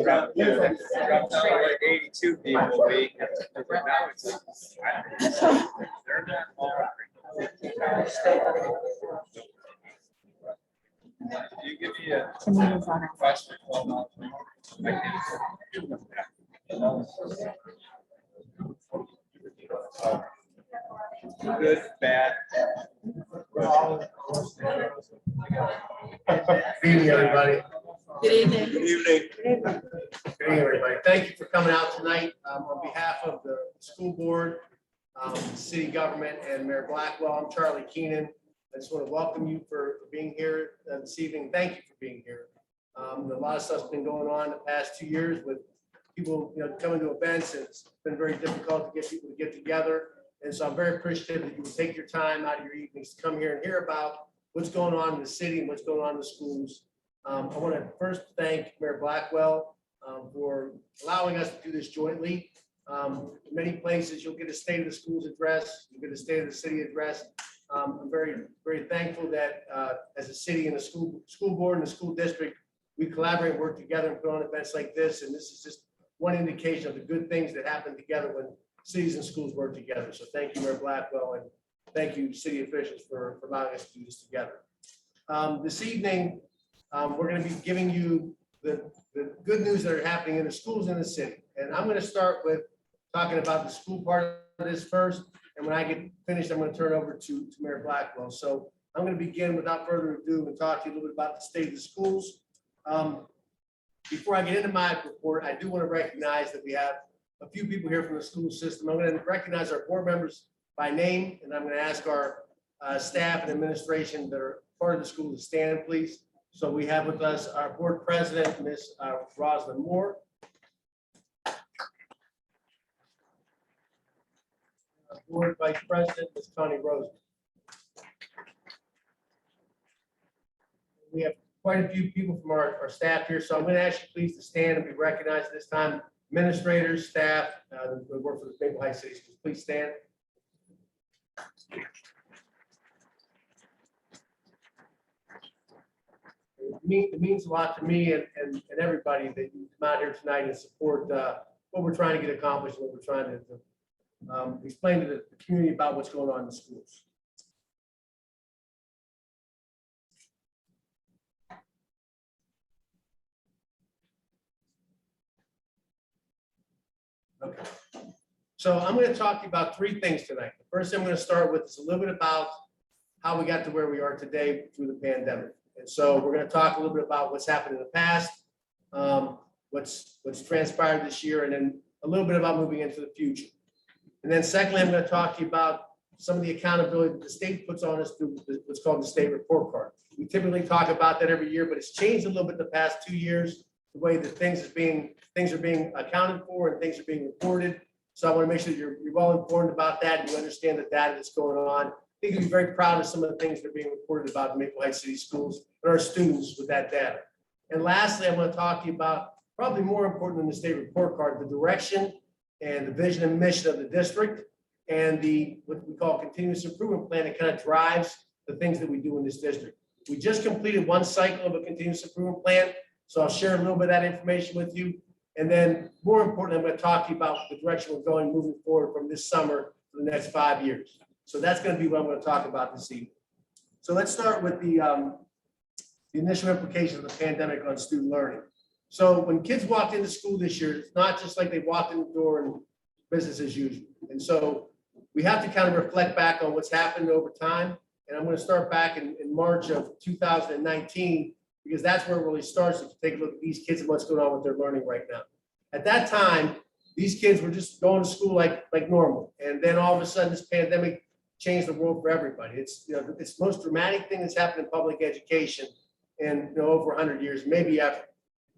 Dropped down to like 82 people a week. But now it's like, they're not all. You give me a question. Good, bad. Good evening, everybody. Good evening. Good evening. Good evening, everybody. Thank you for coming out tonight. On behalf of the school board, city government, and Mayor Blackwell, I'm Charlie Keenan. I just want to welcome you for being here this evening. Thank you for being here. A lot of stuff's been going on the past 2 years with people, coming to events. It's been very difficult to get people to get together. And so I'm very appreciative that you would take your time out of your evenings to come here and hear about what's going on in the city and what's going on in the schools. I want to first thank Mayor Blackwell for allowing us to do this jointly. In many places, you'll get a state of the schools address, you'll get a state of the city address. I'm very, very thankful that as a city and a school board and a school district, we collaborate and work together and put on events like this. And this is just one indication of the good things that happen together when cities and schools work together. So thank you, Mayor Blackwell, and thank you, city officials, for allowing us to do this together. This evening, we're going to be giving you the good news that are happening in the schools in the city. And I'm going to start with talking about the school part of this first. And when I get finished, I'm going to turn it over to Mayor Blackwell. So I'm going to begin without further ado and talk to you a little bit about the state of the schools. Before I get into my report, I do want to recognize that we have a few people here from the school system. I'm going to recognize our board members by name, and I'm going to ask our staff and administration that are part of the school to stand, please. So we have with us our board president, Ms. Rosalind Moore. Board vice president, Ms. Connie Rosen. We have quite a few people from our staff here, so I'm going to ask you please to stand and be recognized this time. Administrators, staff, that work for the Maple Heights City Schools, please stand. It means a lot to me and everybody that you come out here tonight and support what we're trying to get accomplished, what we're trying to explain to the community about what's going on in the schools. Okay. So I'm going to talk to you about three things tonight. The first thing I'm going to start with is a little bit about how we got to where we are today through the pandemic. And so we're going to talk a little bit about what's happened in the past, what's transpired this year, and then a little bit about moving into the future. And then secondly, I'm going to talk to you about some of the accountability that the state puts on us through what's called the state report card. We typically talk about that every year, but it's changed a little bit the past 2 years, the way that things are being accounted for and things are being reported. So I want to make sure that you're well informed about that and you understand the data that's going on. I think you'll be very proud of some of the things that are being reported about in Maple Heights City Schools and our students with that data. And lastly, I'm going to talk to you about, probably more important than the state report card, the direction and the vision and mission of the district and what we call continuous improvement plan that kind of drives the things that we do in this district. We just completed one cycle of a continuous improvement plan, so I'll share a little bit of that information with you. And then more importantly, I'm going to talk to you about the direction we're going moving forward from this summer for the next 5 years. So that's going to be what I'm going to talk about this evening. So let's start with the initial implications of the pandemic on student learning. So when kids walked into school this year, it's not just like they walked in the door and business as usual. And so we have to kind of reflect back on what's happened over time. And I'm going to start back in March of 2019, because that's where it really starts to take a look at these kids and what's going on with their learning right now. At that time, these kids were just going to school like normal. And then all of a sudden, this pandemic changed the world for everybody. It's it's the most dramatic thing that's happened in public education in over 100 years, maybe ever.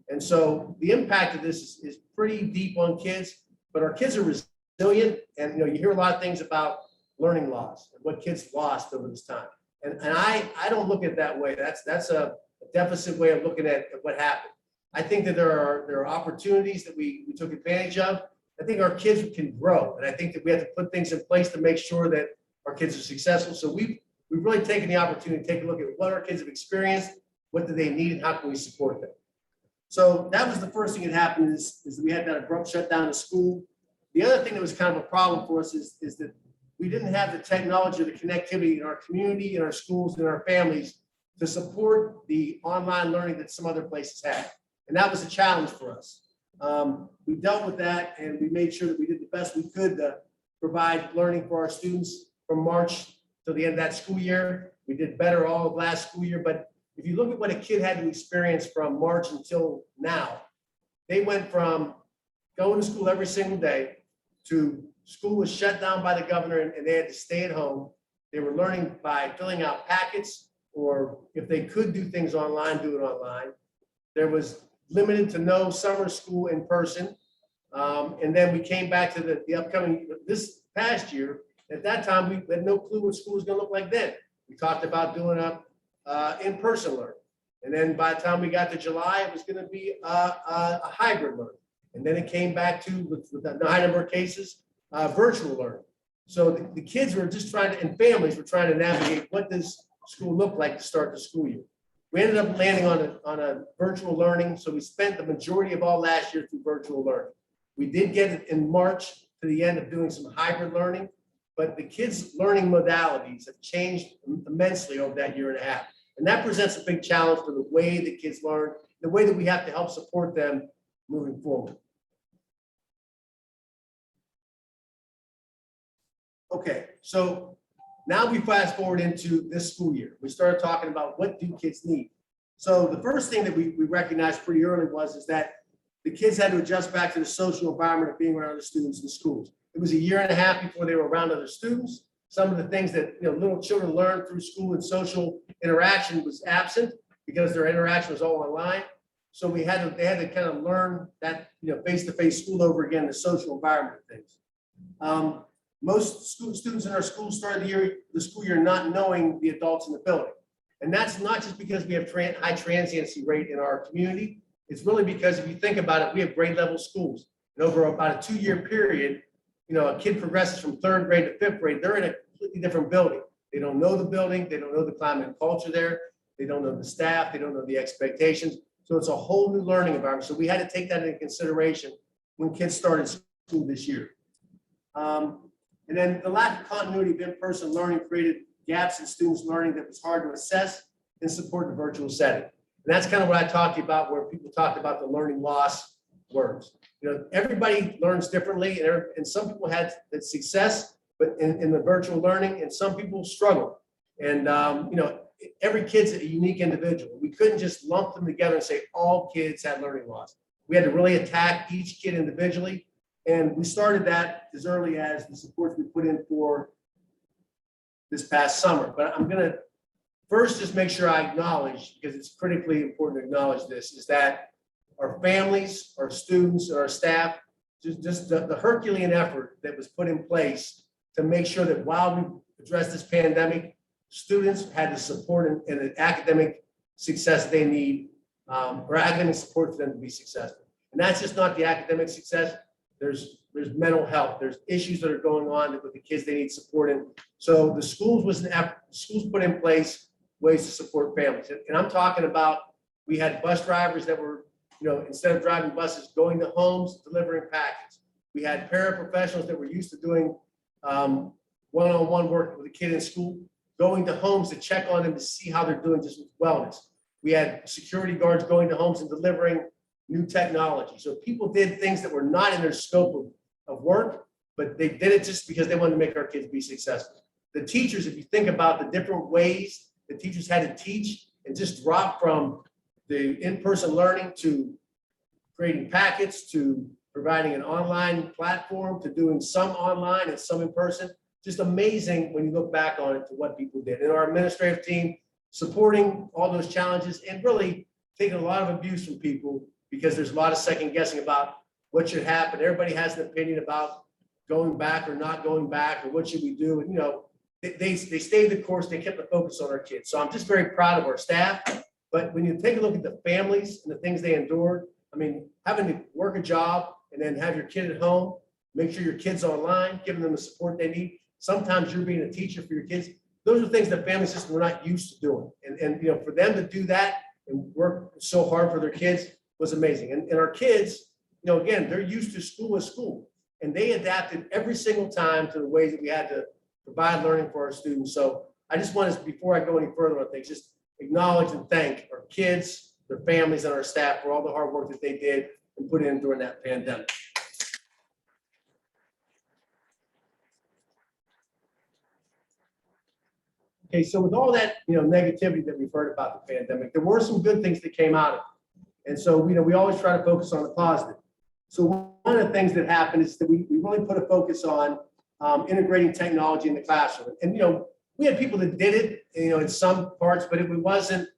And so the impact of this is pretty deep on kids, but our kids are resilient. And you hear a lot of things about learning loss and what kids lost over this time. And I don't look at it that way. That's a deficit way of looking at what happened. I think that there are opportunities that we took advantage of. I think our kids can grow, and I think that we have to put things in place to make sure that our kids are successful. So we've really taken the opportunity to take a look at what our kids have experienced, what do they need, and how can we support them. So that was the first thing that happened is we had that abrupt shutdown of school. The other thing that was kind of a problem for us is that we didn't have the technology or the connectivity in our community, in our schools, in our families to support the online learning that some other places had. And that was a challenge for us. We dealt with that and we made sure that we did the best we could to provide learning for our students from March to the end of that school year. We did better all of last school year, but if you look at what a kid had to experience from March until now, they went from going to school every single day to school was shut down by the governor and they had to stay at home. They were learning by filling out packets, or if they could do things online, do it online. There was limited to no summer school in person. And then we came back to the upcoming, this past year. At that time, we had no clue what school was gonna look like then. We talked about doing a in-person learning. And then by the time we got to July, it was gonna be a hybrid learning. And then it came back to, with the high number of cases, virtual learning. So the kids were just trying to, and families were trying to navigate what does school look like to start the school year. We ended up landing on a virtual learning. So we spent the majority of all last year through virtual learning. We did get it in March to the end of doing some hybrid learning, but the kids' learning modalities have changed immensely over that year and a half. And that presents a big challenge for the way that kids learn, the way that we have to help support them moving forward. Okay, so now we fast forward into this school year. We started talking about what do kids need. So the first thing that we recognized pretty early was that the kids had to adjust back to the social environment of being around other students in schools. It was a year and a half before they were around other students. Some of the things that little children learn through school and social interaction was absent because their interaction was all online. So they had to kind of learn that face-to-face school over again, the social environment of things. Most students in our school started the school year not knowing the adults in the building. And that's not just because we have high transiency rate in our community. It's really because if you think about it, we have grade level schools. And over about a 2-year period, a kid progresses from 3rd grade to 5th grade, they're in a completely different building. They don't know the building, they don't know the climate and culture there, they don't know the staff, they don't know the expectations. So it's a whole new learning environment. So we had to take that into consideration when kids started school this year. And then the lack of continuity of in-person learning created gaps in students' learning that was hard to assess and support in the virtual setting. And that's kind of what I talked about, where people talked about the learning loss words. Everybody learns differently, and some people had success, but in the virtual learning, and some people struggle. And every kid's a unique individual. We couldn't just lump them together and say all kids had learning loss. We had to really attack each kid individually. And we started that as early as the supports we put in for this past summer. But I'm going to first just make sure I acknowledge, because it's critically important to acknowledge this, is that our families, our students, and our staff, just the Herculean effort that was put in place to make sure that while we address this pandemic, students had the support and the academic success they need, or academic support for them to be successful. And that's just not the academic success. There's mental health. There's issues that are going on with the kids they need support in. So the schools put in place ways to support families. And I'm talking about, we had bus drivers that were, instead of driving buses, going to homes, delivering packets. We had paraprofessionals that were used to doing one-on-one work with a kid in school, going to homes to check on them to see how they're doing just with wellness. We had security guards going to homes and delivering new technology. So people did things that were not in their scope of work, but they did it just because they wanted to make our kids be successful. The teachers, if you think about the different ways the teachers had to teach and just drop from the in-person learning to creating packets, to providing an online platform, to doing some online and some in person, just amazing when you look back on it to what people did. And our administrative team supporting all those challenges and really taking a lot of abuse from people, because there's a lot of second guessing about what should happen. Everybody has an opinion about going back or not going back, or what should we do. And they stayed the course, they kept the focus on our kids. So I'm just very proud of our staff. But when you take a look at the families and the things they endured, I mean, having to work a job and then have your kid at home, make sure your kid's online, giving them the support they need. Sometimes you're being a teacher for your kids. Those are things the family system we're not used to doing. And you know, for them to do that and work so hard for their kids was amazing. And our kids, you know, again, they're used to school as school. And they adapted every single time to the ways that we had to provide learning for our students. So I just want to, before I go any further on things, just acknowledge and thank our kids, their families, and our staff for all the hard work that they did and put in during that pandemic. Okay, so with all that, you know, negativity that we've heard about the pandemic, there were some good things that came out of it. And so, you know, we always try to focus on the positive. So one of the things that happened is that we really put a focus on integrating technology in the classroom. And, you know, we had people that did it, you know, in some parts, but it wasn't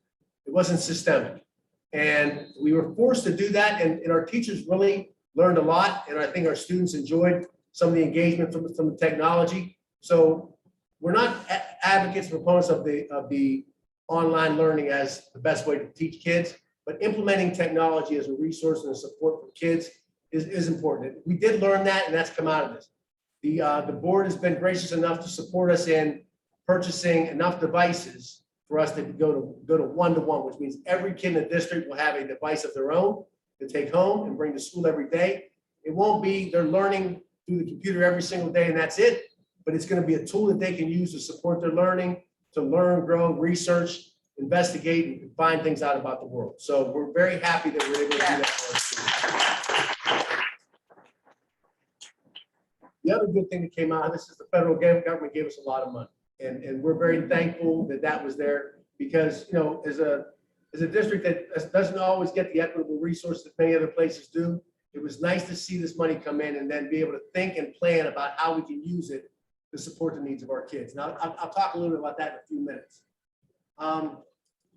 systemic. And we were forced to do that. And our teachers really learned a lot. And I think our students enjoyed some of the engagement from the technology. So we're not advocates, proponents of the online learning as the best way to teach kids, but implementing technology as a resource and a support for kids is important. We did learn that, and that's come out of this. The board has been gracious enough to support us in purchasing enough devices for us to go to one-to-one, which means every kid in the district will have a device of their own to take home and bring to school every day. It won't be they're learning through the computer every single day and that's it, but it's going to be a tool that they can use to support their learning, to learn, grow, research, investigate, and find things out about the world. So we're very happy that we're able to do that for our students. The other good thing that came out of this is the federal government gave us a lot of money. And we're very thankful that that was there because, you know, as a district that doesn't always get the equitable resources that many other places do, it was nice to see this money come in and then be able to think and plan about how we can use it to support the needs of our kids. Now, I'll talk a little bit about that in a few minutes.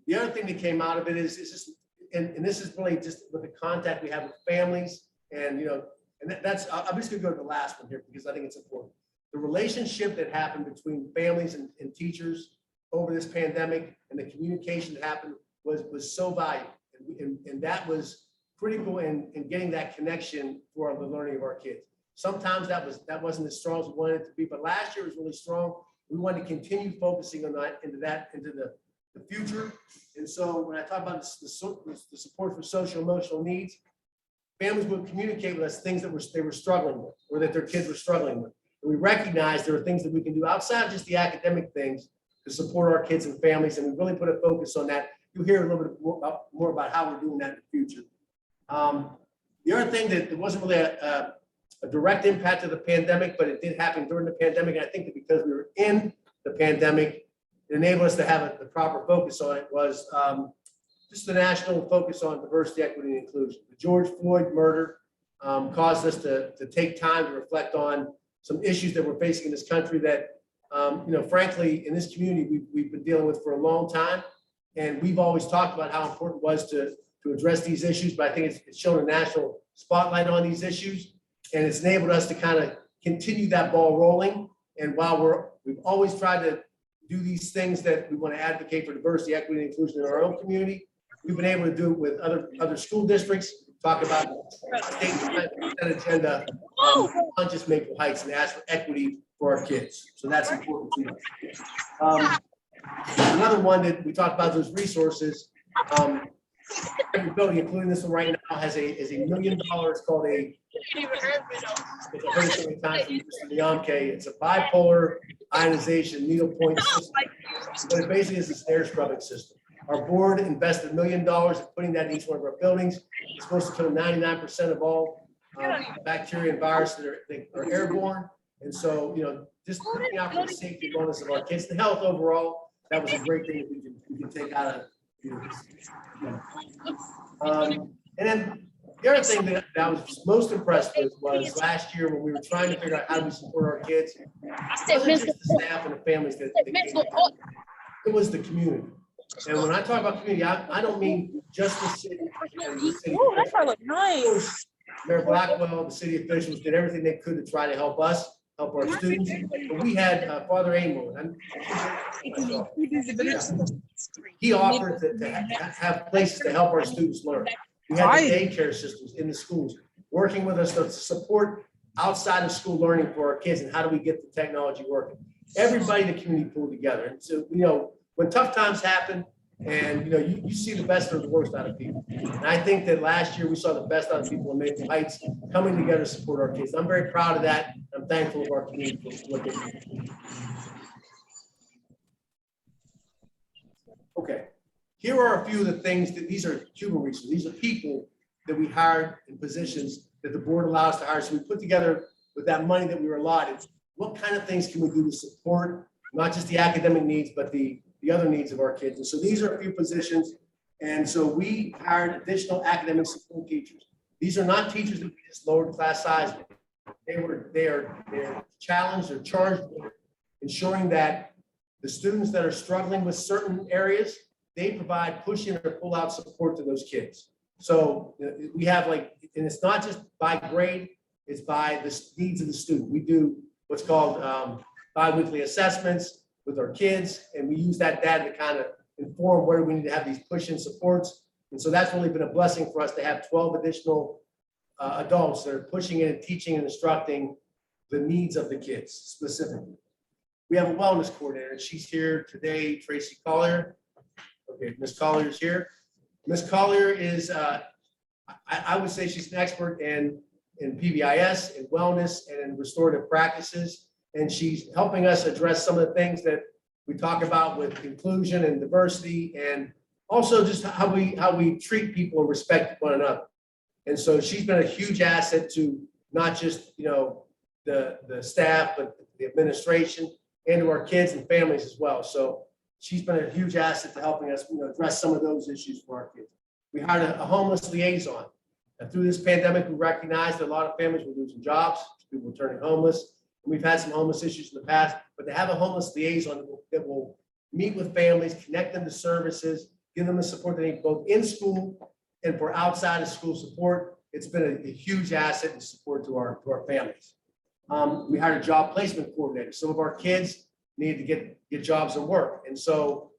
The other thing that came out of it is just, and this is really just with the contact we have with families and, you know, and that's, I'm just gonna go to the last one here because I think it's important. The relationship that happened between families and teachers over this pandemic and the communication that happened was so valuable. And that was critical in getting that connection for the learning of our kids. Sometimes that wasn't as strong as we wanted it to be, but last year was really strong. We wanted to continue focusing on that into the future. And so when I talk about the support for social emotional needs, families would communicate with us things that they were struggling with or that their kids were struggling with. And we recognize there are things that we can do outside of just the academic things to support our kids and families. And we really put a focus on that. You'll hear a little bit more about how we're doing that in the future. The other thing that it wasn't really a direct impact of the pandemic, but it did happen during the pandemic. And I think that because we were in the pandemic, it enabled us to have the proper focus on it was just the national focus on diversity, equity, and inclusion. The George Floyd murder caused us to take time to reflect on some issues that we're facing in this country that, you know, frankly, in this community, we've been dealing with for a long time. And we've always talked about how important it was to address these issues, but I think it's shown a national spotlight on these issues. And it's enabled us to kind of continue that ball rolling. And while we've always tried to do these things that we want to advocate for diversity, equity, and inclusion in our own community, we've been able to do it with other school districts, talk about state agenda, on just Maple Heights and ask for equity for our kids. So that's important to us. Another one that we talked about those resources. Every building, including this one right now, is $1 million. It's called it's a bipolar ionization needle point system. But it basically is a snare scrubbing system. Our board invested $1 million in putting that in each one of our buildings. It's supposed to kill 99% of all bacteria and viruses that are airborne. And so, you know, just looking out for the safety and wellness of our kids, the health overall, that was a great thing that we can take out of. And then the other thing that I was most impressed with was last year when we were trying to figure out how do we support our kids. It wasn't just the staff and the families that it was the community. And when I talk about community, I don't mean just the city. Oh, that car look nice. Mayor Blackwell, the city officials did everything they could to try to help us. help our students. But we had Father Amo, and he offered to have places to help our students learn. We had the daycare systems in the schools working with us to support outside of school learning for our kids, and how do we get the technology working. Everybody in the community pulled together. And so, when tough times happen, and you see the best or the worst out of people. And I think that last year we saw the best out of people in Maple Heights coming together to support our kids. I'm very proud of that. I'm thankful of our community for what they do. Okay, here are a few of the things that these are human resources. These are people that we hired in positions that the board allows to hire. So we put together with that money that we were allotted, what kind of things can we do to support not just the academic needs, but the other needs of our kids. And so these are a few positions. And so we hired additional academic support teachers. These are not teachers that we just lowered class size. They're challenged or charged with ensuring that the students that are struggling with certain areas, they provide push-in or pull-out support to those kids. So we have and it's not just by grade, it's by the needs of the student. We do what's called bi-weekly assessments with our kids, and we use that data to kind of inform where we need to have these push-in supports. And so that's really been a blessing for us to have 12 additional adults that are pushing in and teaching and instructing the needs of the kids specifically. We have a wellness coordinator, and she's here today, Tracy Collier. Okay, Ms. Collier is here. Ms. Collier is, I would say she's an expert in PBIS, in wellness, and in restorative practices. And she's helping us address some of the things that we talk about with inclusion and diversity, and also just how we treat people and respect one another. And so she's been a huge asset to not just the staff, but the administration and to our kids and families as well. So she's been a huge asset to helping us address some of those issues for our kids. We hired a homeless liaison. And through this pandemic, we recognized that a lot of families were losing jobs, people were turning homeless. We've had some homeless issues in the past, but to have a homeless liaison that will meet with families, connect them to services, give them the support they need both in school and for outside of school support, it's been a huge asset and support to our families. We hired a job placement coordinator. Some of our kids need to get jobs and work. And so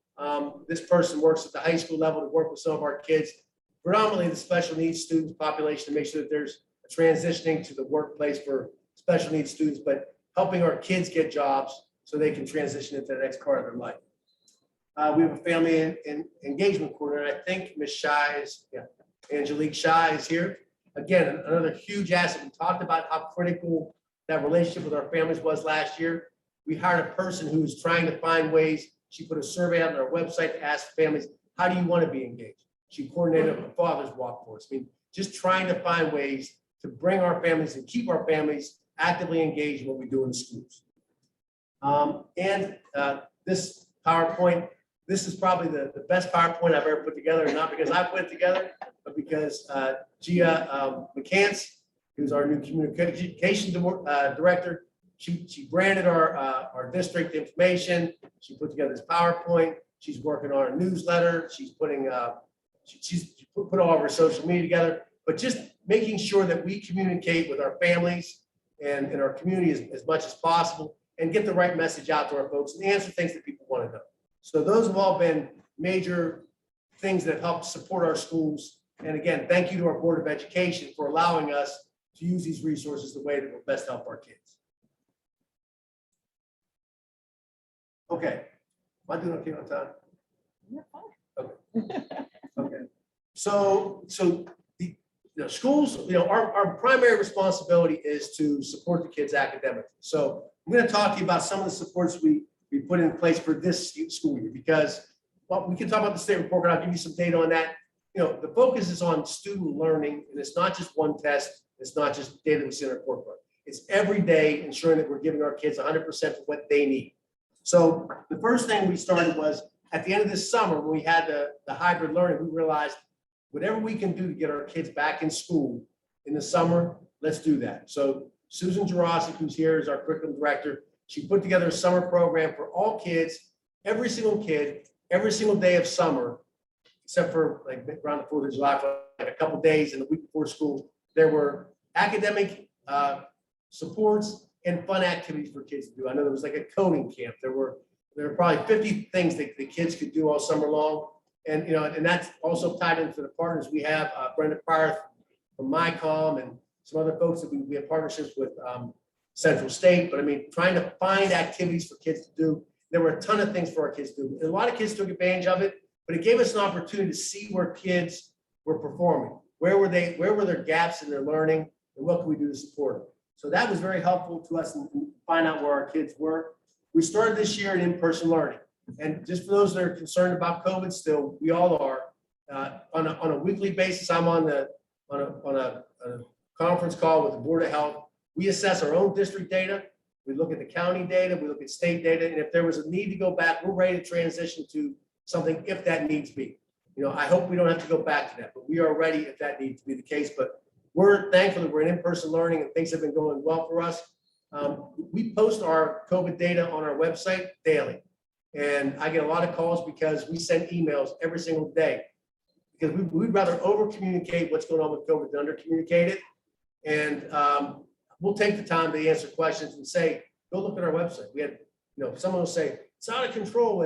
this person works at the high school level to work with some of our kids, predominantly the special needs students population, to make sure that there's a transitioning to the workplace for special needs students, but helping our kids get jobs so they can transition into the next part of their life. We have a family engagement coordinator. I think Ms. Shy is, Angelique Shy is here. Again, another huge asset. We talked about how critical that relationship with our families was last year. We hired a person who was trying to find ways. She put a survey on our website to ask families, how do you want to be engaged? She coordinated a father's walk for us. I mean, just trying to find ways to bring our families and keep our families actively engaged in what we do in the schools. This PowerPoint, this is probably the best PowerPoint I've ever put together, and not because I put it together, but because Gia McCants, who's our new communication director, she branded our district information. She put together this PowerPoint. She's working on a newsletter. She's putting she's put all of our social media together, but just making sure that we communicate with our families and in our community as much as possible, and get the right message out to our folks and answer things that people want to know. So those have all been major things that have helped support our schools. And again, thank you to our Board of Education for allowing us to use these resources the way that will best help our kids. Okay, am I doing okay on time? Okay. Okay. So the schools, our primary responsibility is to support the kids academically. So I'm going to talk to you about some of the supports we put in place for this school year, because we can talk about the state report, and I'll give you some data on that. The focus is on student learning, and it's not just one test. It's not just data we see in our report card. It's every day ensuring that we're giving our kids 100% for what they need. So the first thing we started was at the end of this summer, when we had the hybrid learning, we realized whatever we can do to get our kids back in school in the summer, let's do that. So Susan Jurasic, who's here, is our curriculum director. She put together a summer program for all kids, every single kid, every single day of summer, except for like around the 4th of July, for like a couple of days and the week before school. There were academic supports and fun activities for kids to do. I know there was like a coding camp. There were probably 50 things that the kids could do all summer long. And, and that's also tied into the partners. We have Brenda Pryor from MyCom and some other folks that we have partnerships with Central State. But I mean, trying to find activities for kids to do. There were a ton of things for our kids to do. And a lot of kids took advantage of it, but it gave us an opportunity to see where kids were performing. Where were their gaps in their learning, and what could we do to support them? So that was very helpful to us and find out where our kids were. We started this year in-person learning. And just for those that are concerned about COVID still, we all are, on a weekly basis, I'm on a conference call with the Board of Health. We assess our own district data. We look at the county data, we look at state data, and if there was a need to go back, we're ready to transition to something if that needs be. I hope we don't have to go back to that, but we are ready if that needs to be the case. But we're thankful that we're in-person learning and things have been going well for us. We post our COVID data on our website daily. And I get a lot of calls because we send emails every single day. Because we'd rather over-communicate what's going on with COVID than under-communicate it. And we'll take the time to answer questions and say, go look at our website. We had, someone will say, it's out of control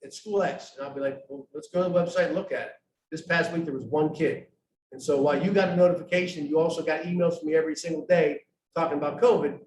at school X. And I'll be like, well, let's go to the website and look at it. This past week, there was one kid. And so while you got a notification, you also got emails from me every single day talking about COVID.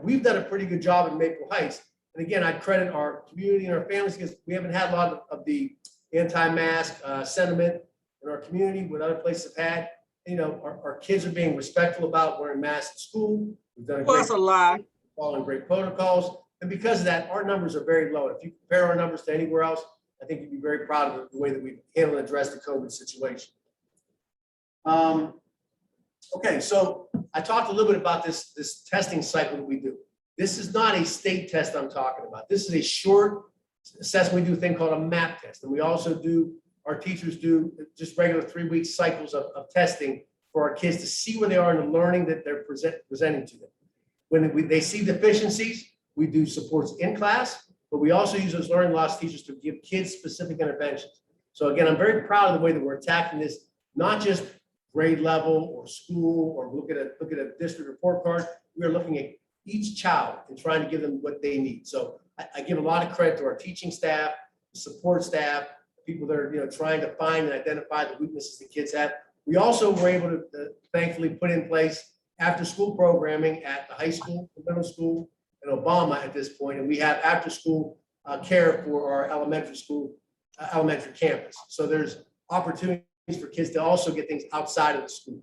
We've done a pretty good job in Maple Heights. And again, I credit our community and our families because we haven't had a lot of the anti-mask sentiment in our community what other places have had. Our kids are being respectful about wearing masks at school. We've done Well, that's a lie. Following great protocols. And because of that, our numbers are very low. If you compare our numbers to anywhere else, I think you'd be very proud of the way that we've handled and addressed the COVID situation. Okay, so I talked a little bit about this testing cycle that we do. This is not a state test I'm talking about. This is a short assessment. We do a thing called a MAP test. And we also our teachers do just regular 3-week cycles of testing for our kids to see where they are in the learning that they're presenting to them. When they see deficiencies, we do supports in class, but we also use those learning loss teachers to give kids specific interventions. So again, I'm very proud of the way that we're attacking this, not just grade level or school or look at a district report card. We are looking at each child and trying to give them what they need. So I give a lot of credit to our teaching staff, support staff, people that are trying to find and identify the weaknesses the kids have. We also were able to thankfully put in place after school programming at the high school, the middle school, and Obama at this point, and we have after school care for our elementary campus. So there's opportunities for kids to also get things outside of the school.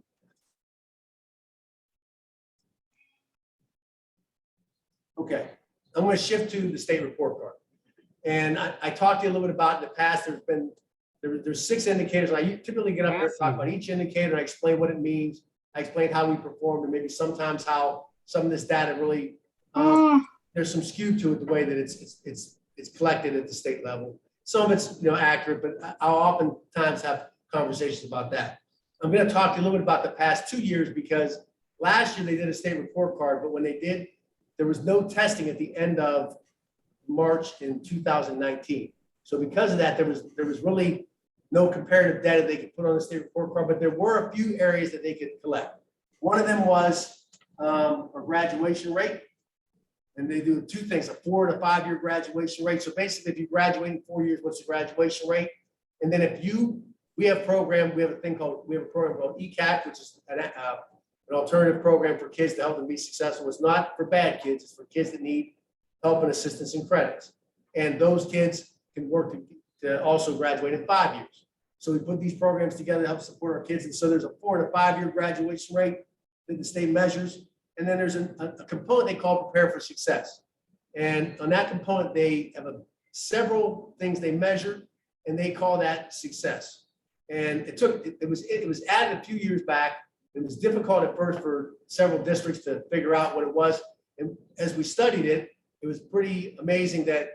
Okay, I'm going to shift to the state report card. And I talked to you a little bit about in the past, there's 6 indicators. And I typically get up there and talk about each indicator. And I explain what it means. I explain how we performed and maybe sometimes how some of this data really, there's some skew to it, the way that it's collected at the state level. Some of it's accurate, but I'll oftentimes have conversations about that. I'm going to talk to you a little bit about the past 2 years because last year they did a state report card, but when they did, there was no testing at the end of March in 2019. So because of that, there was really no comparative data they could put on the state report card, but there were a few areas that they could collect. One of them was a graduation rate. And they do 2 things, a 4 and a 5-year graduation rate. So basically, if you graduate in 4 years, what's the graduation rate? And then we have a program called ECAP, which is an alternative program for kids to help them be successful. It's not for bad kids, it's for kids that need help and assistance and credits. And those kids can work to also graduate in 5 years. So we put these programs together to help support our kids. And so there's a 4 and a 5-year graduation rate that the state measures. And then there's a component they call Prepare for Success. And on that component, they have several things they measure, and they call that success. And it was added a few years back. It was difficult at first for several districts to figure out what it was. And as we studied it, it was pretty amazing that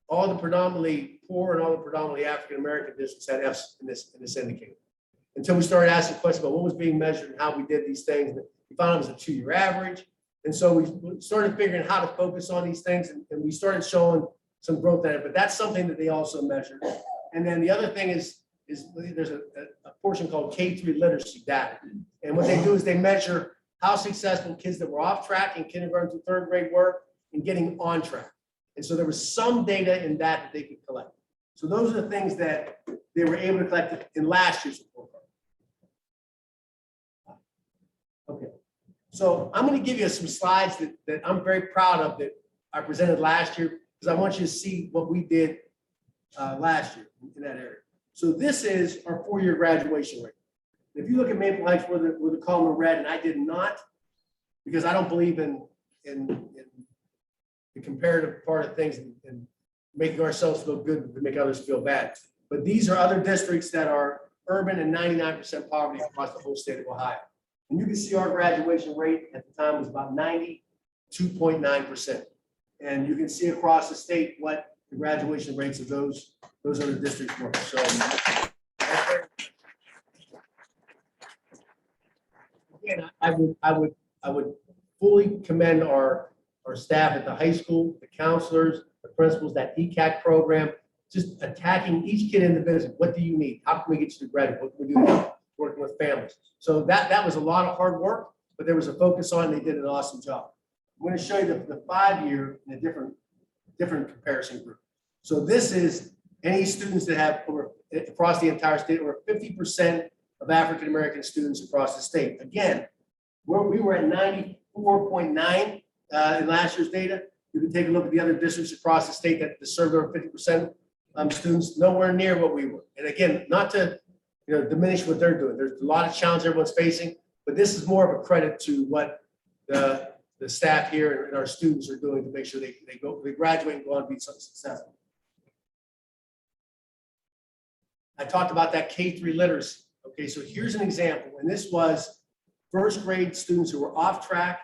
all the predominantly poor and all the predominantly African-American districts had Fs in this indicator. Until we started asking questions about what was being measured and how we did these things. We found it was a 2-year average. And so we started figuring how to focus on these things, and we started showing some growth in it, but that's something that they also measure. And then the other thing is there's a portion called K-3 literacy data. And what they do is they measure how successful kids that were off track in kindergarten through third grade were in getting on track. And so there was some data in that they could collect. So those are the things that they were able to collect in last year's report card. Okay, so I'm going to give you some slides that I'm very proud of that I presented last year, because I want you to see what we did last year in that area. So this is our 4-year graduation rate. If you look at Maple Heights with the column in red, and I did not, because I don't believe in the comparative part of things and making ourselves feel good to make others feel bad. But these are other districts that are urban and 99% poverty across the whole state of Ohio. And you can see our graduation rate at the time was about 92.9%. And you can see across the state what the graduation rates of those other districts were. So again, I would fully commend our staff at the high school, the counselors, the principals, that ECAC program, just attacking each kid individually. What do you need? How can we get you to graduate? What can we do working with families? So that was a lot of hard work, but there was a focus on, and they did an awesome job. I'm going to show you the 5-year in a different comparison group. So this is any students that have across the entire state, over 50% of African-American students across the state. Again, we were at 94.9 in last year's data. You can take a look at the other districts across the state that served over 50% students, nowhere near what we were. And again, not to diminish what they're doing. There's a lot of challenges everyone's facing, but this is more of a credit to what the staff here and our students are doing to make sure they graduate and go on to be successful. I talked about that K-3 literacy. Okay, so here's an example, and this was first grade students who were off track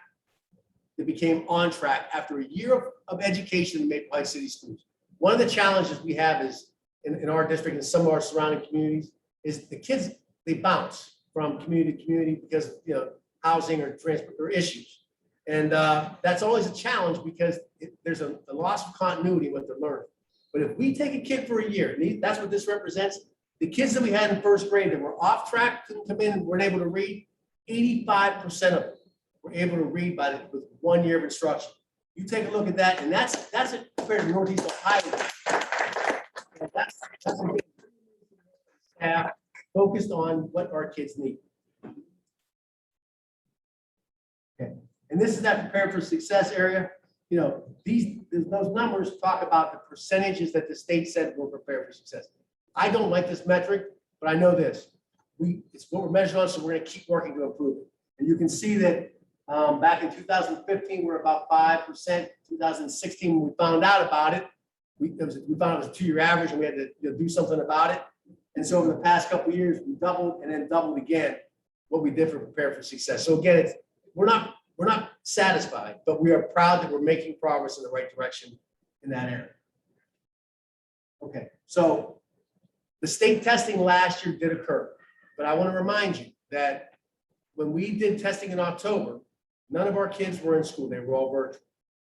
that became on track after a year of education in Maple Heights City Schools. One of the challenges we have is in our district and some of our surrounding communities is the kids, they bounce from community to community because of housing or transport or issues. And that's always a challenge because there's a loss of continuity in what they're learning. But if we take a kid for a year, and that's what this represents, the kids that we had in first grade that were off track, couldn't come in and weren't able to read, 85% of them were able to read with 1 year of instruction. You take a look at that, and that's it compared to Northeast Ohio. And that's a big staff focused on what our kids need. Okay, and this is that prepare for success area. Those numbers talk about the percentages that the state said will prepare for success. I don't like this metric, but I know this. It's what we're measuring on, so we're going to keep working to improve it. And you can see that back in 2015, we're about 5%. 2016, when we found out about it, we found it was a 2-year average, and we had to do something about it. And so over the past couple of years, we doubled and then doubled again what we did for prepare for success. So again, we're not satisfied, but we are proud that we're making progress in the right direction in that area. Okay, so the state testing last year did occur, but I want to remind you that when we did testing in October, none of our kids were in school. They were all virtual.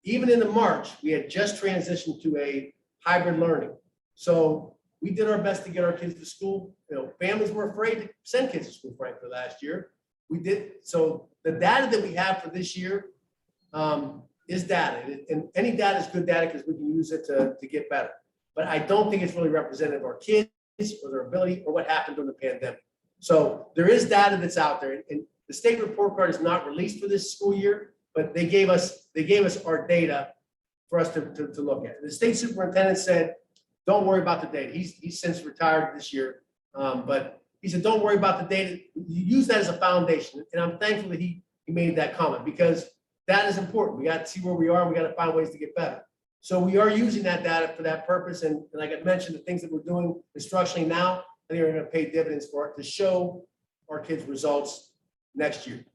Even in the March, we had just transitioned to a hybrid learning. So we did our best to get our kids to school. Families were afraid to send kids to school, frankly, last year. We did. So the data that we have for this year is data. And any data is good data because we can use it to get better. But I don't think it's really representative of our kids or their ability or what happened during the pandemic. So there is data that's out there. And the state report card is not released for this school year, but they gave us our data for us to look at. The state superintendent said, don't worry about the data. He's since retired this year. But he said, don't worry about the data. You use that as a foundation. And I'm thankful that he made that comment because that is important. We got to see where we are and we got to find ways to get better. So we are using that data for that purpose. And like I mentioned, the things that we're doing instructionally now, I think are going to pay dividends for it to show our kids' results next year.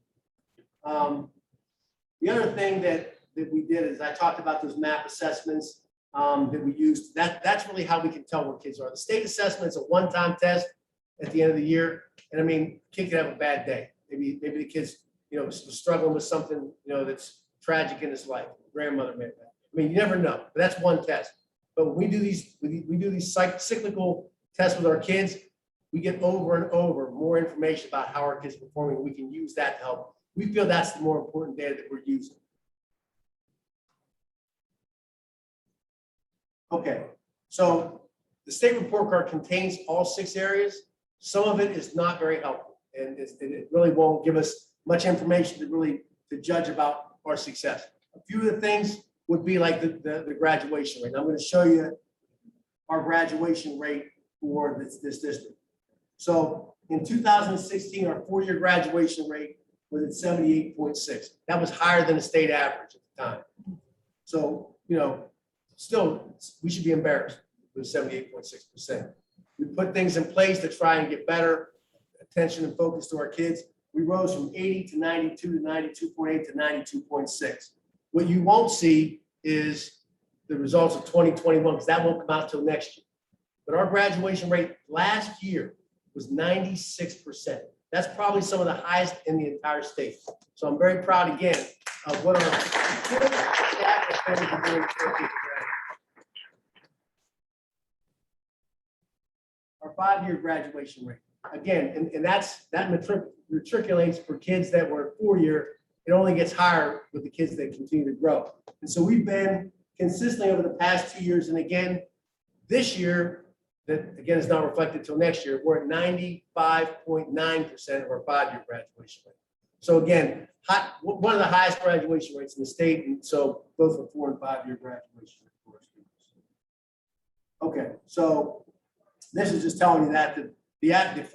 The other thing that we did is I talked about those MAP assessments that we used. That's really how we can tell where kids are. The state assessment is a one-time test at the end of the year. And I mean, kid could have a bad day. Maybe the kid's struggling with something that's tragic in his life. Grandmother made that. I mean, you never know. But that's one test. But when we do these cyclical tests with our kids, we get over and over more information about how our kids are performing. We can use that to help we feel that's the more important data that we're using. Okay, so the state report card contains all 6 areas. Some of it is not very helpful, and it really won't give us much information to judge about our success. A few of the things would be like the graduation rate. I'm going to show you our graduation rate for this district. So in 2016, our 4-year graduation rate was at 78.6. That was higher than the state average at the time. So, still, we should be embarrassed with 78.6%. We put things in place to try and get better attention and focus to our kids. We rose from 80 to 92 to 92.8 to 92.6. What you won't see is the results of 2021, because that won't come out till next year. But our graduation rate last year was 96%. That's probably some of the highest in the entire state. So I'm very proud again of what our staff and families are doing to our kids. Our 5-year graduation rate. Again, and that matriculates for kids that were 4-year. It only gets higher with the kids that continue to grow. And so we've been consistently over the past 2 years. And again, this year, that again is not reflected till next year, we're at 95.9% of our 5-year graduation rate. So again, one of the highest graduation rates in the state. And so both for 4- and 5-year graduation for our students. Okay, so this is just telling you that the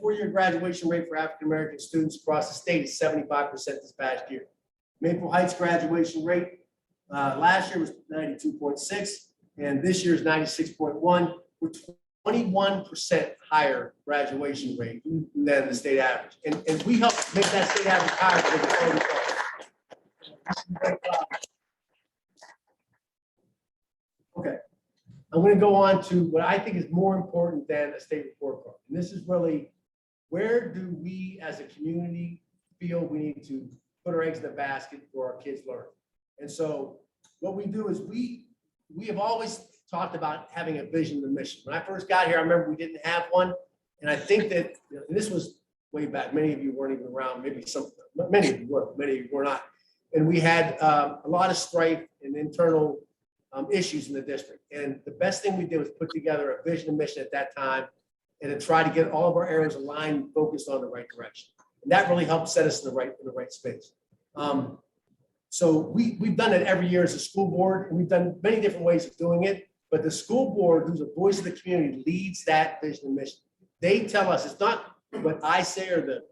4-year graduation rate for African-American students across the state is 75% this past year. Maple Heights graduation rate last year was 92.6, and this year is 96.1. We're 21% higher graduation rate than the state average. And we help make that state average higher for the Okay. I'm going to go on to what I think is more important than a state report card. And this is really, where do we as a community feel we need to put our eggs in the basket for our kids learning? And so what we do is we have always talked about having a vision and mission. When I first got here, I remember we didn't have one. And I think that, and this was way back, many of you weren't even around, many of you were, many of you were not. And we had a lot of strife and internal issues in the district. And the best thing we did was put together a vision and mission at that time and to try to get all of our areas aligned and focused on the right direction. And that really helped set us in the right space. So we've done it every year as a school board, and we've done many different ways of doing it. But the school board, who's a voice of the community, leads that vision and mission. They tell us, it's not what I say or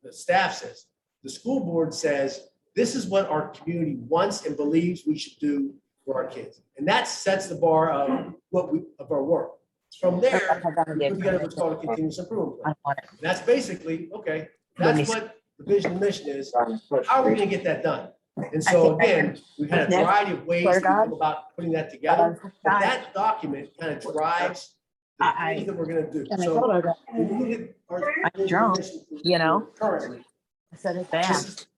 the staff says. The school board says, this is what our community wants and believes we should do for our kids. And that sets the bar of our work. From there, we put together what's called a continuous improvement plan. And that's basically, okay, that's what the vision and mission is. How are we going to get that done? And so again, we've had a variety of ways to go about putting that together. But that document kind of drives the things that we're going to do. So when you look at our vision and mission currently, I said it bad.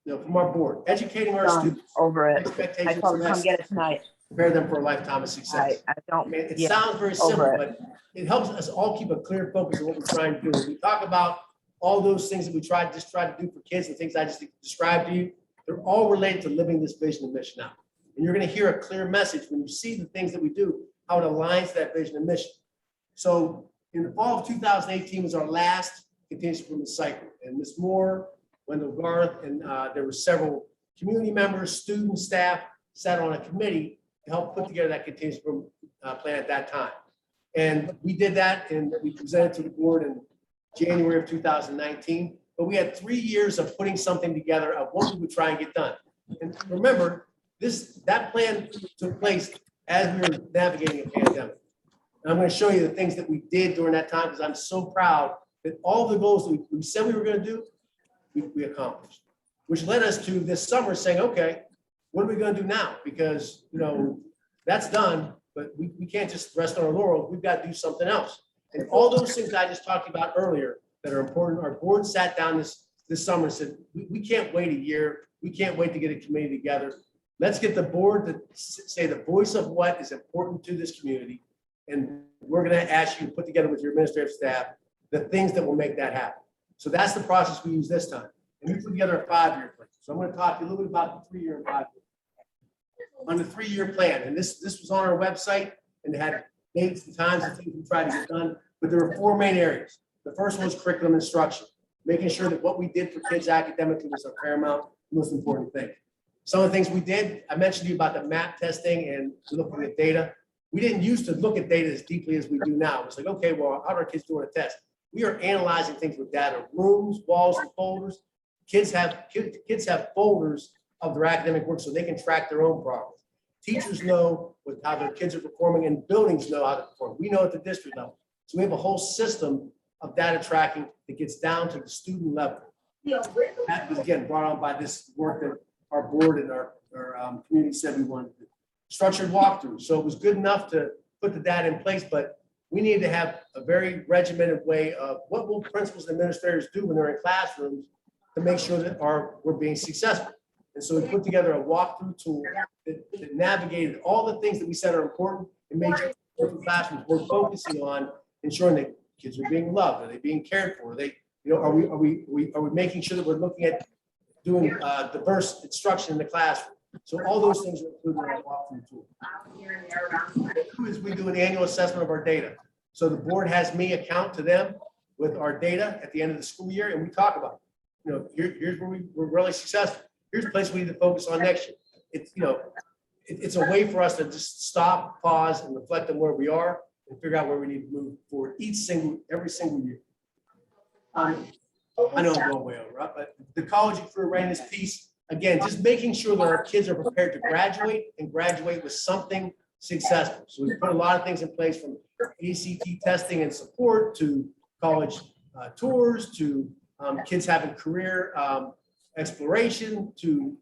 From our board, educating our students, over it. I expectations told him of come get it tonight. prepare them for a lifetime of success. I don't. It yeah, sounds very simple, over but it helps us all keep a clear focus on what we're trying to do. We talk about all those things that we try to do for kids and things I just described to you. They're all related to living this vision and mission out. And you're going to hear a clear message when you see the things that we do, how it aligns to that vision and mission. So in the fall of 2018 was our last continuous improvement cycle. And Ms. Moore, Wendell Garth, and there were several community members, students, staff sat on a committee to help put together that continuous improvement plan at that time. And we did that, and we presented to the board in January of 2019. But we had 3 years of putting something together of what we would try and get done. And remember, that plan took place as we were navigating a pandemic. And I'm going to show you the things that we did during that time, because I'm so proud that all the goals that we said we were going to do, we accomplished. Which led us to this summer saying, okay, what are we going to do now? Because that's done, but we can't just rest on our laurels. We've got to do something else. And all those things I just talked about earlier that are important, our board sat down this summer and said, we can't wait a year. We can't wait to get a committee together. Let's get the board to say the voice of what is important to this community. And we're going to ask you to put together with your administrative staff the things that will make that happen. So that's the process we use this time. and we put together a 5-year plan. So I'm going to talk to you a little bit about the 3-year and 5-year. On the 3-year plan, and this was on our website, and it had dates and times and things we tried to get done, but there were 4 main areas. The first one was curriculum instruction, making sure that what we did for kids academically was our paramount, most important thing. Some of the things we did, I mentioned to you about the MAP testing and looking at data. We didn't used to look at data as deeply as we do now. It's like, okay, well, how are our kids doing a test? We are analyzing things with data, rooms, walls, and folders. Kids have folders of their academic work so they can track their own progress. Teachers know how their kids are performing, and buildings know how to perform. We know at the district level. So we have a whole system of data tracking that gets down to the student level. That was again brought on by this work that our board and our community said we wanted to do. Structured walkthrough. So it was good enough to put the data in place, but we need to have a very regimented way of what will principals and administrators do when they're in classrooms to make sure that we're being successful. And so we put together a walkthrough tool that navigated all the things that we said are important and made sure different classrooms we're focusing on ensuring that kids are being loved, are they being cared for? Are we making sure that we're looking at doing diverse instruction in the classroom? So all those things are included in our walkthrough tool. Two is we do an annual assessment of our data. So the board has me account to them with our data at the end of the school year, and we talk about, here's where we're really successful. Here's a place we need to focus on next year. It's a way for us to just stop, pause, and reflect on where we are and figure out where we need to move forward every single year. I know I'm going way over, but the college and career readiness piece, again, just making sure that our kids are prepared to graduate and graduate with something successful. So we put a lot of things in place, from ACT testing and support to college tours to kids having career exploration to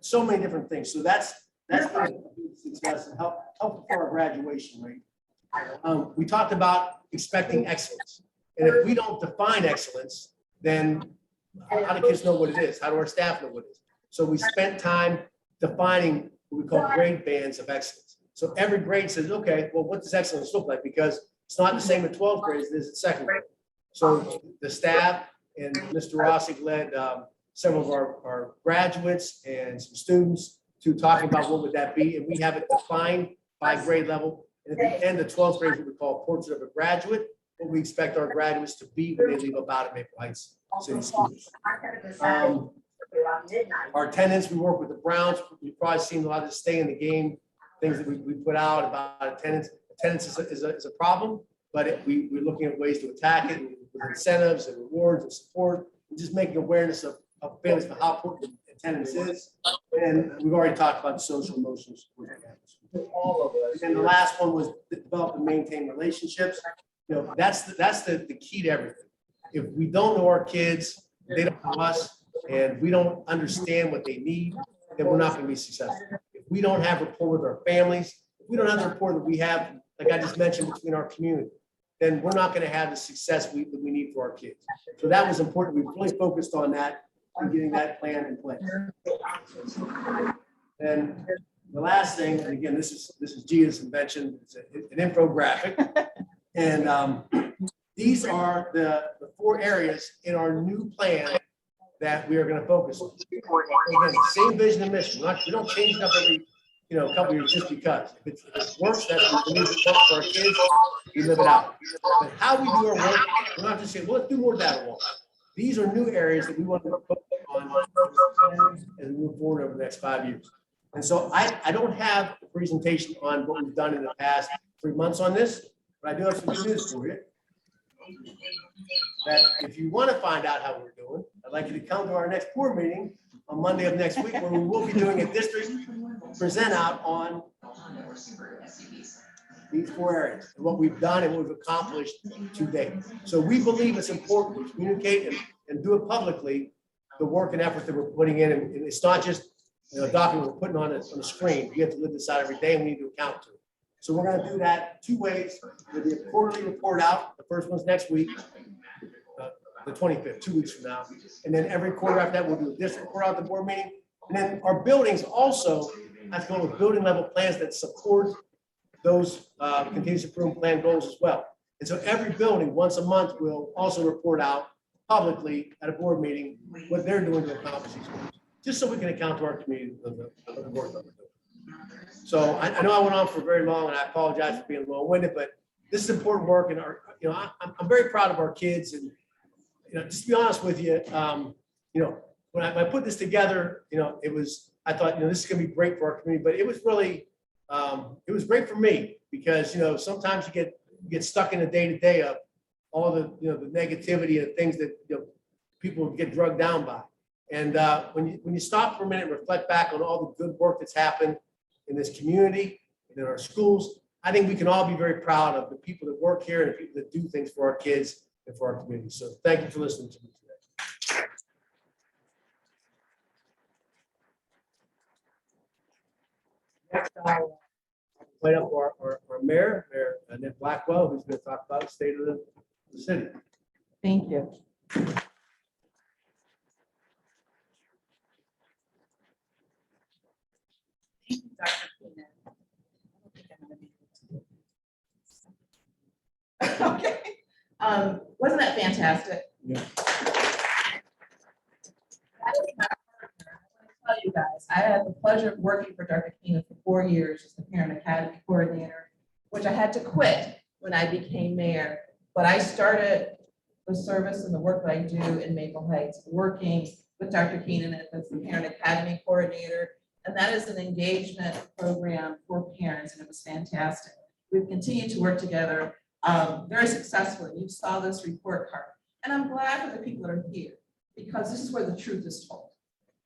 so many different things. So that's a big success and help for our graduation rate. We talked about expecting excellence. And if we don't define excellence, then how do kids know what it is? How do our staff know what it is? So we spent time defining what we call grade bands of excellence. So every grade says, okay, well, what does excellence look like? Because it's not the same in 12th grade as it is in 2nd grade. So the staff and Mr. Rossick led several of our graduates and some students to talking about what would that be. And we have it defined by grade level. And at the end of 12th grade, what we call portrait of a graduate, what we expect our graduates to be when they leave about Maple Heights City Schools. Our attendance, we work with the Browns. You've probably seen a lot of the stay in the game things that we put out about attendance. Attendance is a problem, but we're looking at ways to attack it with incentives and rewards and support, and just making awareness of families for how important attendance is. And we've already talked about the social emotional support. And the last one was develop and maintain relationships. That's the key to everything. If we don't know our kids, they don't know us, and we don't understand what they need, then we're not going to be successful. If we don't have rapport with our families, if we don't have the rapport that we have, like I just mentioned, between our community, then we're not going to have the success that we need for our kids. So that was important. We really focused on that and getting that plan in place. And the last thing, and again, this is Gia's invention. It's an infographic. And these are the 4 areas in our new plan that we are going to focus on. Again, same vision and mission. We don't change it up every couple years just because. If it works, that's what we need to work for our kids. We live it out. But how we do our work, we're not just saying, well, let's do more data walk. These are new areas that we want to focus on as we move forward over the next 5 years. And so I don't have a presentation on what we've done in the past 3 months on this, but I do have some good news for you. That if you want to find out how we're doing, I'd like you to come to our next board meeting on Monday of next week, where we will be doing a district present out on these 4 areas and what we've done and what we've accomplished to date. So we believe it's important to communicate and do it publicly, the work and effort that we're putting in. And it's not just a document we're putting on the screen. We have to live this out every day, and we need to account to it. So we're going to do that 2 ways. There'll be a quarterly report out. The first one's next week, the 25th, 2 weeks from now. And then every quarter after that, we'll do a district report out at the board meeting. And then our buildings also have to go with building level plans that support those continuous improvement plan goals as well. And so every building once a month will also report out publicly at a board meeting what they're doing to accomplish these goals, just so we can account to our community of the work that we're doing. So I know I went on for very long, and I apologize for being long-winded, but this is important work, and I'm very proud of our kids. And just to be honest with you, when I put this together, I thought this is going to be great for our community, but it was really it was great for me because sometimes you get stuck in the day-to-day of all the the negativity and things that people get drugged down by. And when you stop for a minute and reflect back on all the good work that's happened in this community and in our schools, I think we can all be very proud of the people that work here and the people that do things for our kids and for our community. So thank you for listening to me today. Next, I'll invite up our Mayor Annette Blackwell, who's going to talk about the state of the city. Thank you. Thank you, Dr. Keenan. Okay. Wasn't that fantastic? Yeah. That is my partner. I want to tell you guys, I had the pleasure of working for Dr. Keenan for 4 years as the Parent Academy Coordinator, which I had to quit when I became mayor. But I started the service and the work that I do in Maple Heights, working with Dr. Keenan as the Parent Academy Coordinator. And that is an engagement program for parents, and it was fantastic. We've continued to work together very successfully. You saw this report card. And I'm glad for the people that are here, because this is where the truth is told.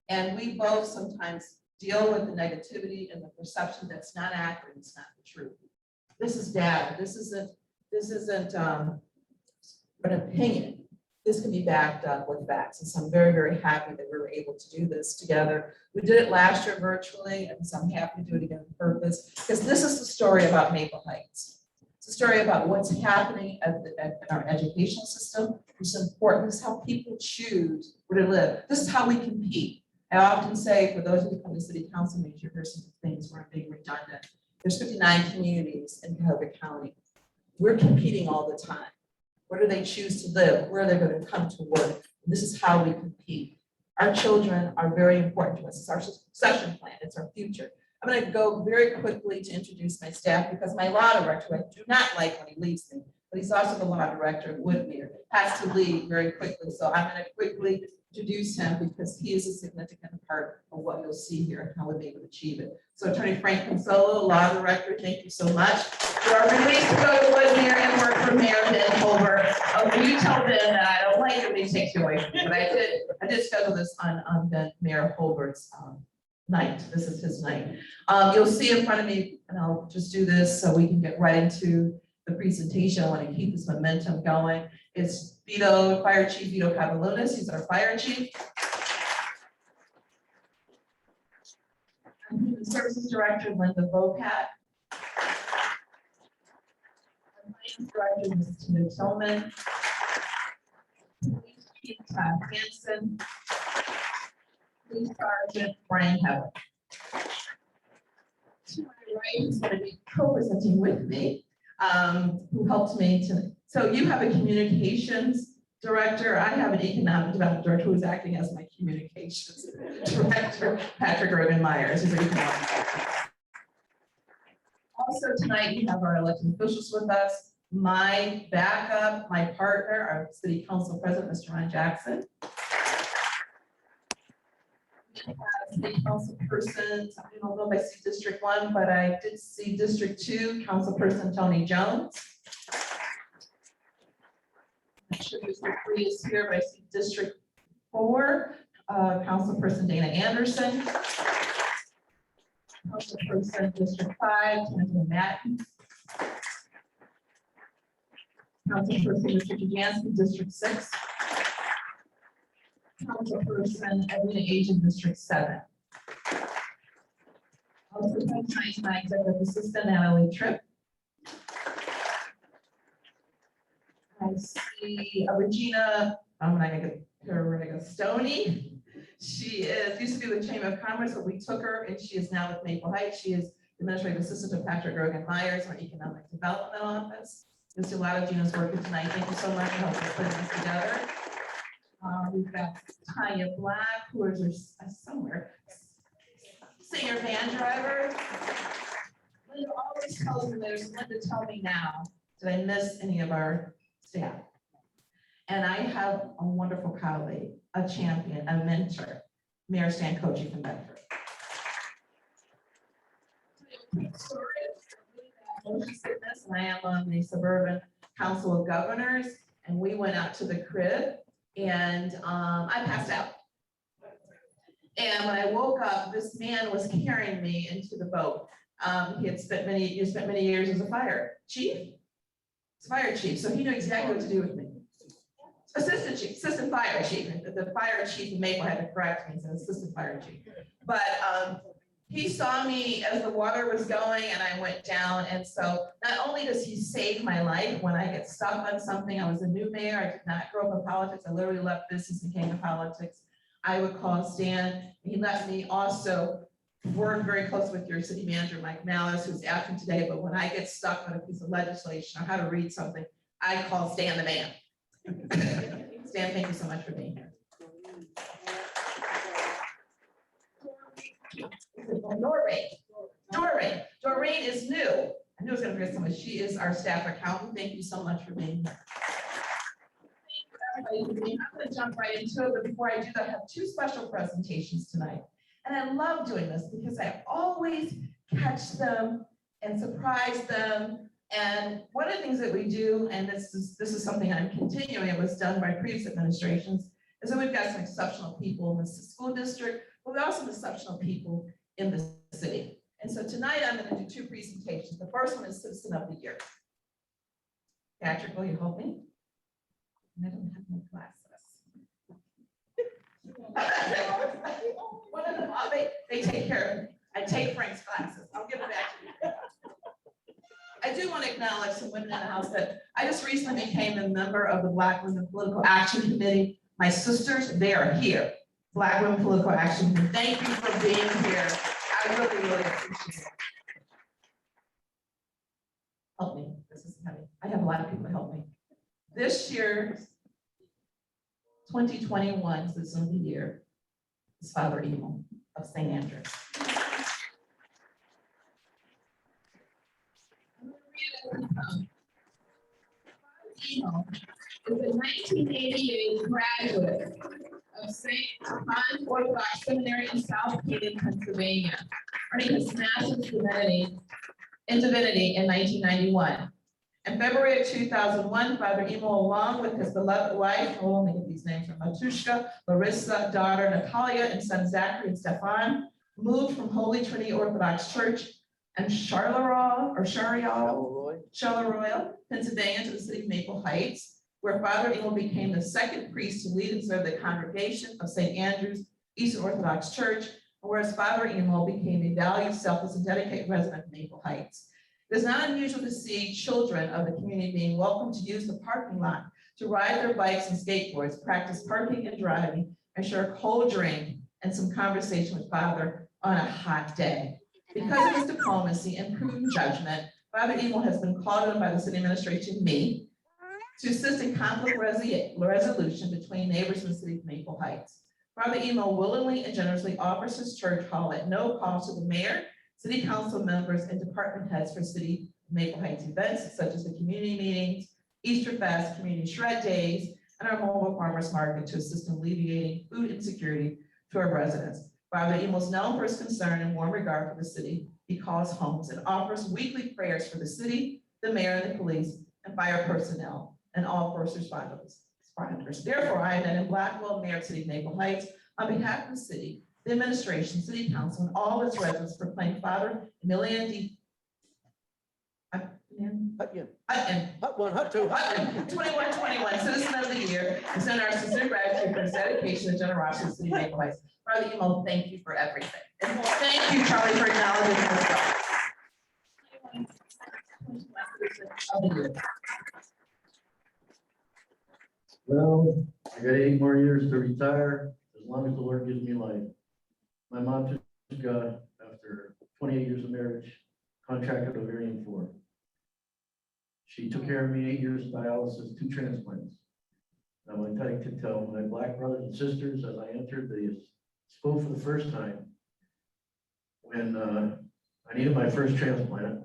And we both sometimes deal with the negativity and the perception that's not accurate, it's not the truth. This is data. This isn't an opinion. This can be backed up with facts. And so I'm very, very happy that we were able to do this together. We did it last year virtually, and so I'm happy to do it again on purpose, because this is the story about Maple Heights. It's a story about what's happening in our educational system. It's important. This is how people choose where to live. This is how we compete. I often say, for those who come to city council meetings, you hear some things where I'm being redundant. There's 59 communities in Cuyahoga County. We're competing all the time. Where do they choose to live? Where are they going to come to work? This is how we compete. Our children are very important to us. It's our succession plan. It's our future. I'm going to go very quickly to introduce my staff, because my law director, who I do not like when he leaves me, but he's also the law director of Woodmere, has to leave very quickly. So I'm going to quickly introduce him, because he is a significant part of what you'll see here and how we'll be able to achieve it. So Attorney Frank Consolo, law director, thank you so much. You are released to go to Woodmere and work for Mayor Ben Holber. You tell Ben that I don't like it when he takes you away from me, but I did schedule this on Mayor Holbert's night. This is his night. You'll see in front of me, and I'll just do this so we can get right into the presentation. I want to keep this momentum going. It's Fire Chief Vito Cavalonis. He's our fire chief. And Human Services Director Linda Bocat. Finance Director Mrs. Tina Tillman. Police Chief Todd Hanson. Police Sergeant Brian Heather. To my right is going to be co-presenting with me, who helped me to. So you have a communications director. I have an economic development director who is acting as my communications director, Patrick Rogan Myers, who's an economic director. Also tonight, we have our elected officials with us. My backup, my partner, our city council president, Mr. Ron Jackson. City council persons, I don't know if I see District 1, but I did see District 2, Councilperson Tony Jones. I'm sure District 3 is here, but I see District 4, Councilperson Dana Anderson. Councilperson District 5, Timothy Madden. Councilperson Mr. Jajanski, District 6. Councilperson Edwina Asian, District 7. Also tonight, my executive assistant, Natalie Tripp. I see Regina, I'm not gonna get her Stoney. She used to be with Chamber of Commerce, but we took her, and she is now with Maple Heights. She is administrative assistant to Patrick Rogan Myers, our economic development office. You'll see a lot of Gina's work tonight. Thank you so much for helping putting this together. We've got Tanya Black, who is somewhere, singer van driver. Linda always tells me, there's Linda, tell me now, did I miss any of our staff? And I have a wonderful colleague, a champion, a mentor, Mayor Stan Kochi from Bedford. Quick story. And I am on the Suburban Council of Governors, and we went out to the crib, and I passed out. And when I woke up, this man was carrying me into the boat. He had spent many years as a fire chief. Fire chief, so he knew exactly what to do with me. Assistant fire chief. The fire chief of Maple had to correct me, so assistant fire chief. But he saw me as the water was going and I went down. And so not only does he save my life when I get stuck on something, I was a new mayor, I did not grow up in politics, I literally left business and came to politics. I would call Stan. He let me also work very close with your city manager, Mike Malice, who's absent today, but when I get stuck on a piece of legislation or how to read something, I call Stan the man. Stan, thank you so much for being here. Doreen is new. I knew I was gonna forget someone. She is our staff accountant. Thank you so much for being here. I'm gonna jump right into it, but before I do that, I have two special presentations tonight. And I love doing this because I always catch them and surprise them. And one of the things that we do, and this is something I'm continuing, it was done by previous administrations, is that we've got some exceptional people in the school district, but we also have exceptional people in the city. And so tonight I'm going to do two presentations. The first one is Citizen of the Year. Patrick, will you help me? I don't have my glasses. One of them, they take care of me. I take Frank's glasses. I'll give it back to you. I do want to acknowledge some women in the house that I just recently became a member of the Black Women Political Action Committee. My sisters, they are here. Black Women Political Action Committee. Thank you for being here. I really, really appreciate it. Help me. This is heavy. I have a lot of people to help me. This year, 2021, Citizen of the Year, is Father Emil of St. Andrews. Emil is a 1988 graduate of St. John's Orthodox Seminary in South Canaan, Pennsylvania, earning his master's in divinity in 1991. In February of 2001, Father Emil, along with his beloved wife, let me get these names from Matushka, Larissa, daughter Natalia, and son Zachary and Stefan, moved from Holy Trinity Orthodox Church in Charleroi, Pennsylvania, to the city of Maple Heights, where Father Emil became the second priest to lead and serve the congregation of St. Andrew's Eastern Orthodox Church, whereas Father Emil became a valued, selfless, and dedicated resident of Maple Heights. It is not unusual to see children of the community being welcomed to use the parking lot to ride their bikes and skateboards, practice parking and driving, and share a cold drink and some conversation with Father on a hot day. Because of his diplomacy and prudent judgment, Father Emil has been called on by the city administration, me, to assist in conflict resolution between neighbors in the city of Maple Heights. Father Emil willingly and generously offers his church hall at no cost to the mayor, city council members, and department heads for city Maple Heights events such as the community meetings, Easter Fest, community shred days, and our mobile farmers market to assist in alleviating food insecurity to our residents. Father Emil is known for his concern and warm regard for the city he calls homes and offers weekly prayers for the city, the mayor, and the police, and fire personnel, and all first responders. Therefore, I am in Blackwell, Mayor of the City of Maple Heights, on behalf of the city, the administration, city council, and all its residents proclaim Father Emilian D. Hut one, hut two. 2121, Citizen of the Year, and send our sincere gratitude for his dedication and generosity to the city of Maple Heights. Father Emil, thank you for everything. And thank you, Charlie, for acknowledging us. Well, I got 8 more years to retire, as long as the Lord gives me life. My mom just got, after 28 years of marriage, contracted ovarian 4. She took care of me 8 years of dialysis, 2 transplants. I would like to tell my Black brothers and sisters as I entered the school for the first time, when I needed my first transplant,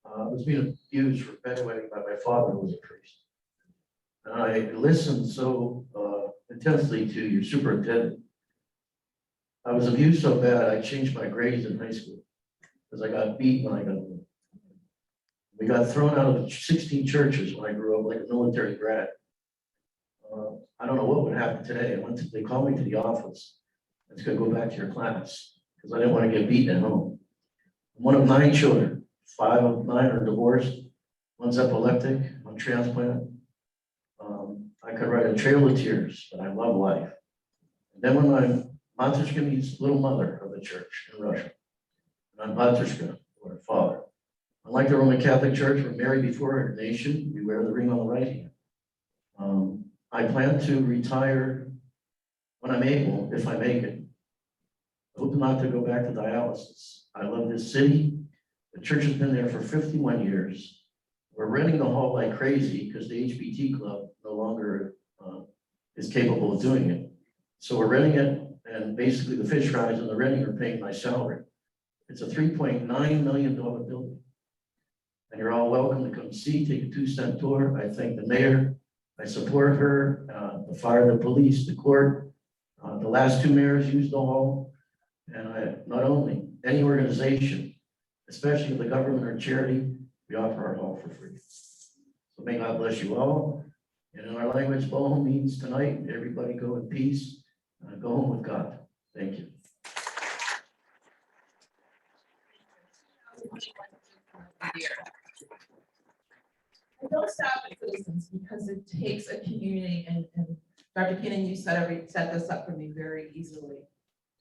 I was being abused for bedwetting by my father, who was a priest. And I listened so intensely to your superintendent. I was abused so bad, I changed my grades in high school because I got beat when I got home. We got thrown out of 16 churches when I grew up like a military brat. I don't know what would happen today. They called me to the office. It's gonna go back to your class because I didn't want to get beaten at home. I'm one of 9 children. 5 of 9 are divorced. One's epileptic, one transplant. I could write a trail of tears, but I love life. And then when my Matryoshka meets little mother of the church in Russia, and I'm Matryoshka, or her father. Unlike the Roman Catholic Church, we're married before ordination. We wear the ring on the right hand. I plan to retire when I'm able, if I make it. I hope not to go back to dialysis. I love this city. The church has been there for 51 years. We're renting the hall like crazy because the HBT club no longer is capable of doing it. So we're renting it, and basically the fish fries and the renting are paying my salary. It's a $3.9 million building. And you're all welcome to come see, take a 2-cent tour. I thank the mayor. I support her, the fire, the police, the court. The last 2 mayors used the hall. And I, not only any organization, especially the government or charity, we offer our hall for free. So may God bless you all. And in our language, go home means tonight, everybody go in peace, go home with God. Thank you. I don't stop at citizens because it takes a community, and Dr. Keenan, you set this up for me very easily,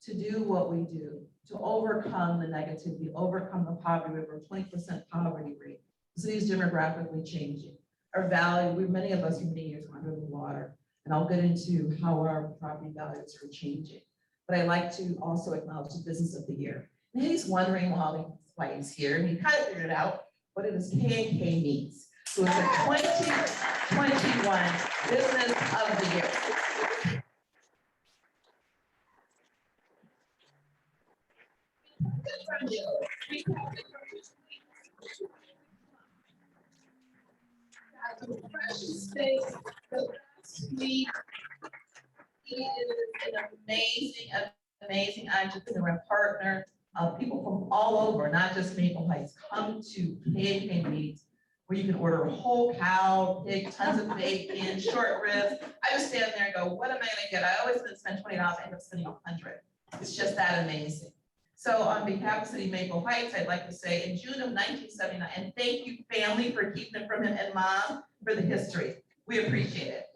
to do what we do, to overcome the negativity, overcome the poverty rate, or 20% poverty rate. The city is demographically changing. Our value, many of us for many years were under the water, and I'll get into how our property values are changing. But I like to also acknowledge the business of the year. And he's wondering why he's here, and he kind of figured it out, what it is K&K means. So it's a 2021 business of the year. He is an amazing entrepreneur and partner. People from all over, not just Maple Heights, come to K&K meetings where you can order a whole cow, pig, tons of bacon, short ribs. I just stand there and go, what am I gonna get? I always spend $20, I end up spending $100. It's just that amazing. So on behalf of City of Maple Heights, I'd like to say in June of 1979, and thank you family for keeping it from him, and mom for the history. We appreciate it.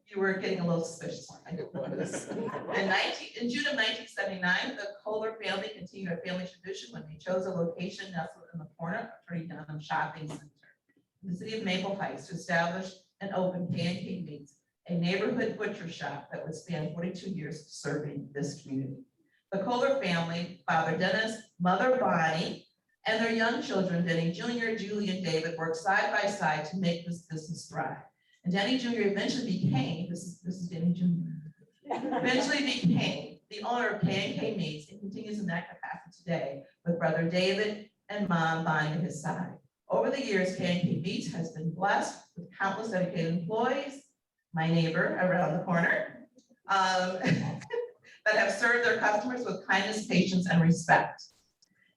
You were getting a little suspicious. I didn't know this. In June of 1979, the Kohler family continued a family tradition when they chose a location nestled in the corner of Attorney Dunham Shopping Center in the city of Maple Heights to establish and open K&K Meats, a neighborhood butcher shop that would span 42 years serving this community. The Kohler family, Father Dennis, Mother Bonnie, and their young children, Denny Jr., Julie, and David, worked side by side to make this business thrive. And Denny Jr. eventually became, this is Denny Jr., eventually became the owner of K&K Meats and continues in that capacity today with brother David and mom Bonnie at his side. Over the years, K&K Meats has been blessed with countless dedicated employees, my neighbor around the corner, that have served their customers with kindness, patience, and respect.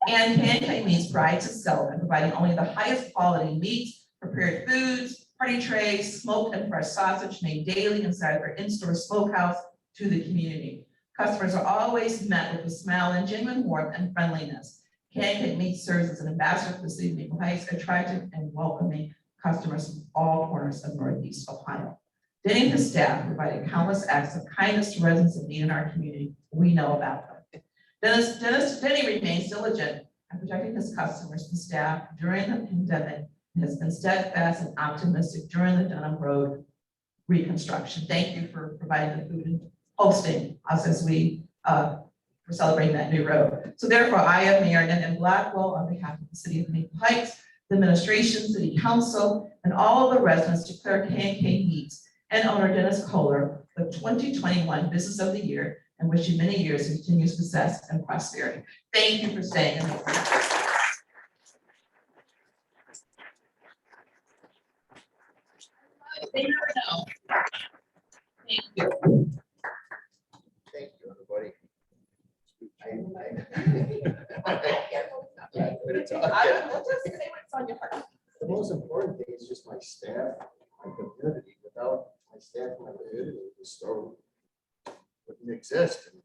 And K&K Meats prides itself in providing only the highest quality meats, prepared foods, party trays, smoked and fresh sausage made daily inside their in-store smokehouse to the community. Customers are always met with a smile and genuine warmth and friendliness. K&K Meats serves as an ambassador for the city of Maple Heights, attractive and welcoming customers from all corners of Northeast Ohio. Denny and his staff provided countless acts of kindness to residents in need in our community. We know about them. Denny remains diligent in protecting his customers and staff during the pandemic and has been steadfast and optimistic during the Dunham Road reconstruction. Thank you for providing the food and hosting us as we for celebrating that new road. So therefore, I am Mayor Nan Blackwell on behalf of the City of Maple Heights, the administration, City Council, and all of the residents declare K&K Meats and owner Dennis Kohler the 2021 Business of the Year, and wish you many years of continued success and prosperity. Thank you for staying. They never know. Thank you. Thank you, everybody. We'll just say what's on your heart. The most important thing is just my staff, my community. Without my staff and my community, the store wouldn't exist. And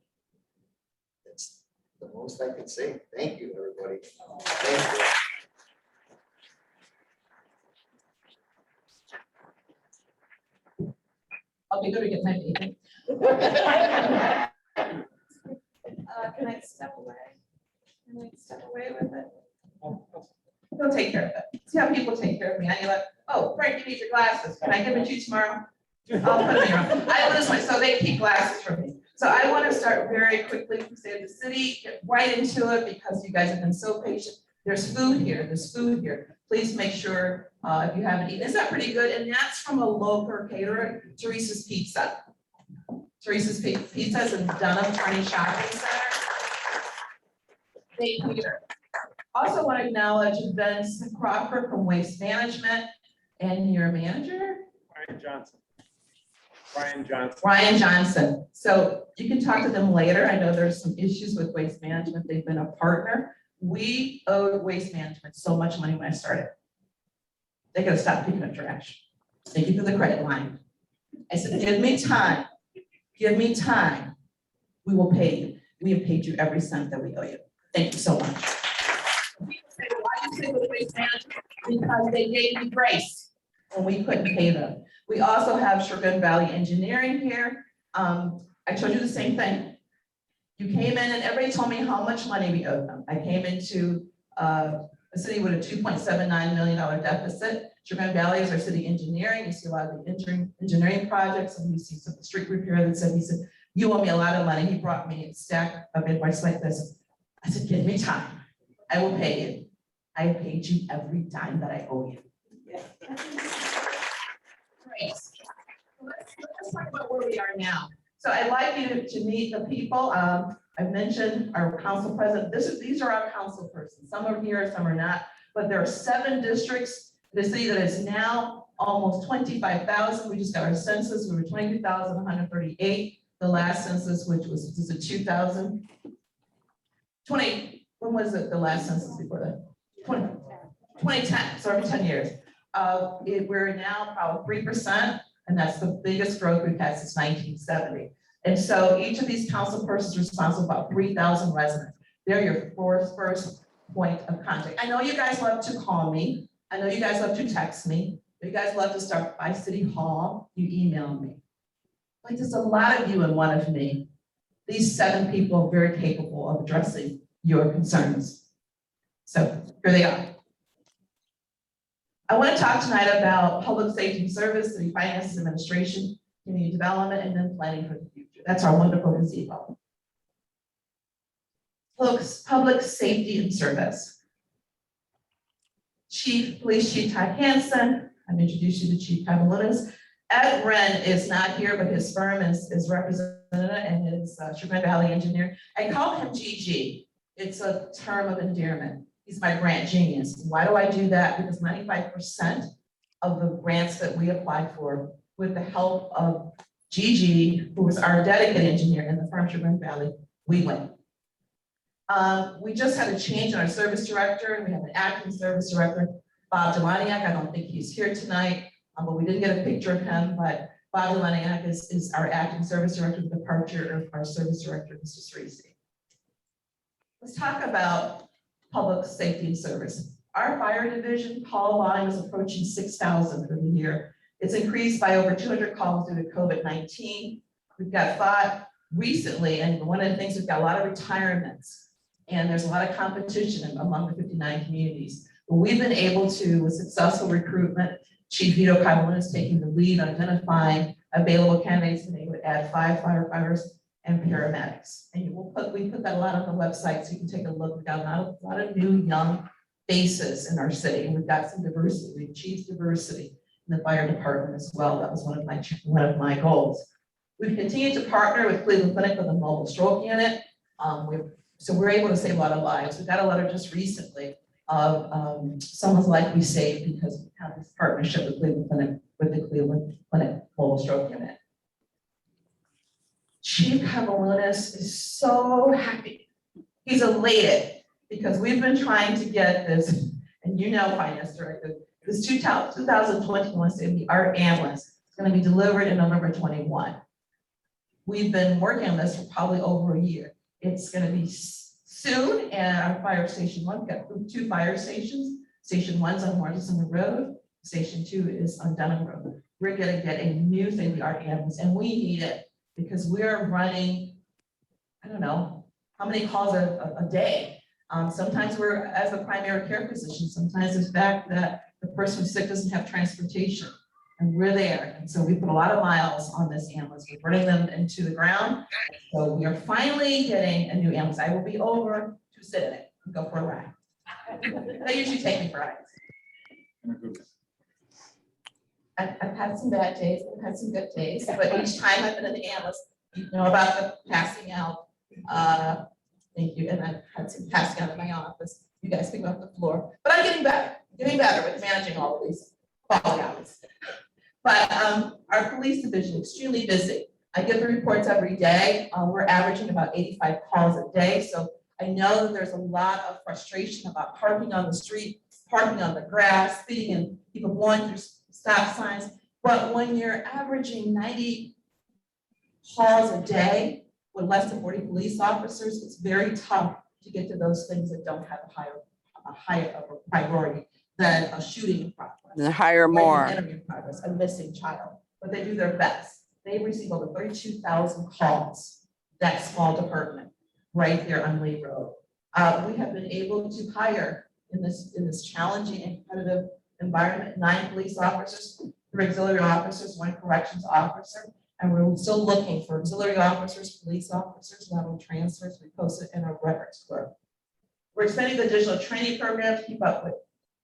it's the most I can say. Thank you, everybody. Thank you. I'll be good to get my meeting. Can I step away? Can I step away with it? They'll take care of it. See how people take care of me. I like, oh, Frank, you need your glasses. Can I give it to you tomorrow? I'll put them in your room. I lose my, so they keep glasses for me. So I want to start very quickly from State of the City, get right into it because you guys have been so patient. There's food here. There's food here. Please make sure if you haven't eaten. Is that pretty good? And that's from a local caterer, Teresa's Pizza. Teresa's Pizza is in Dunham County Shopping Center. Thank you. Also want to acknowledge Vince Crawford from Waste Management and your manager, Ryan Johnson. Ryan Johnson. Ryan Johnson. So you can talk to them later. I know there's some issues with Waste Management. They've been a partner. We owed Waste Management so much money when I started. They gotta stop picking up trash. Thank you for the credit line. I said, give me time. Give me time. We will pay you. We have paid you every cent that we owe you. Thank you so much. People say, why do you say with Waste Management? Because they gave me grace when we couldn't pay them. We also have Sugar Valley Engineering here. I told you the same thing. You came in and everybody told me how much money we owed them. I came into a city with a $2.79 million deficit. Sugar Valley is our city engineering. You see a lot of the engineering projects, and you see some of the street repair that said, he said, you owe me a lot of money. He brought me a stack of invoices like this. I said, give me time. I will pay you. I paid you every dime that I owe you. Yeah. Great. Let's talk about where we are now. So I'd like you to meet the people. I've mentioned our council president. These are our council persons. Some are here, some are not, but there are 7 districts. The city that is now almost 25,000. We just got our census. We were 22,138. The last census, which was it 2020, when was it the last census before that? 2010, so every 10 years. We're now probably 3%, and that's the biggest growth we've had since 1970. And so each of these council persons is responsible for about 3,000 residents. They're your first point of contact. I know you guys love to call me. I know you guys love to text me. You guys love to start by City Hall. You email me. Like there's a lot of you and one of me. These 7 people are very capable of addressing your concerns. So here they are. I want to talk tonight about public safety and service, city finances, administration, community development, and then planning for the future. That's our wonderful gazebo. Public safety and service. Police Chief Todd Hansen. I've introduced you to Chief Cavalinas. Ed Wren is not here, but his firm is represented and his Sugar Valley engineer. I call him GG. It's a term of endearment. He's my grant genius. Why do I do that? Because 95% of the grants that we applied for, with the help of GG, who was our dedicated engineer in the firm Sugar Valley, we win. We just had a change in our service director, and we have an acting service director, Bob Delaniak. I don't think he's here tonight, but we did get a picture of him. But Bob Delaniak is our acting service director, the departure of our service director, Mr. Cerisi. Let's talk about public safety and service. Our fire division call volume is approaching 6,000 for the year. It's increased by over 200 calls due to COVID-19. We've got 5 recently, and one of the things, we've got a lot of retirements, and there's a lot of competition among the 59 communities. But we've been able to, with successful recruitment, Chief Vito Carbone is taking the lead on identifying available candidates, and they would add 5 firefighters and paramedics. And we put that a lot on the website, so you can take a look. We've got a lot of new young faces in our city, and we've got some diversity. We've achieved diversity. in the fire department as well. That was one of my goals. We've continued to partner with Cleveland Clinic with a mobile stroke unit. So we're able to save a lot of lives. We got a letter just recently of someone's life we saved because we have this partnership with Cleveland Clinic, with the Cleveland Clinic mobile stroke unit. Chief Cavalunas is so happy. He's elated because we've been trying to get this, and you know, Finance Director, this 2021 state-of-the-art ambulance is going to be delivered in November 21. We've been working on this for probably over a year. It's going to be soon, and our fire station 1, we've got 2 fire stations. Station 1's on Morrison Road. Station 2 is on Dunham Road. We're going to get a new state-of-the-art ambulance, and we need it because we're running, I don't know, how many calls a day. Sometimes we're, as a primary care physician, sometimes it's fact that the person who's sick doesn't have transportation, and we're there. And so we put a lot of miles on this ambulance. We're running them into the ground. So we are finally getting a new ambulance. I will be over to sit in it and go for a ride. They usually take me for rides. I've had some bad days, I've had some good days, but each time I've been in the ambulance, you know about the passing out. Thank you, and I've had some passing out in my office. You guys pick me off the floor, but I'm getting better with managing all of these quality hours. But our police division is extremely busy. I get the reports every day. We're averaging about 85 calls a day, so I know that there's a lot of frustration about parking on the street, parking on the grass, speeding, and people blowing through stop signs. But when you're averaging 90 calls a day with less than 40 police officers, it's very tough to get to those things that don't have a higher of a priority than a shooting in progress. And hire more. Entering in progress, a missing child, but they do their best. They receive over 32,000 calls, that small department, right there on Lee Road. We have been able to hire in this challenging and competitive environment, 9 police officers, 3 auxiliary officers, 1 corrections officer, and we're still looking for auxiliary officers, police officers, lateral transfers. We posted in our records clerk. We're expanding the digital training program to keep up with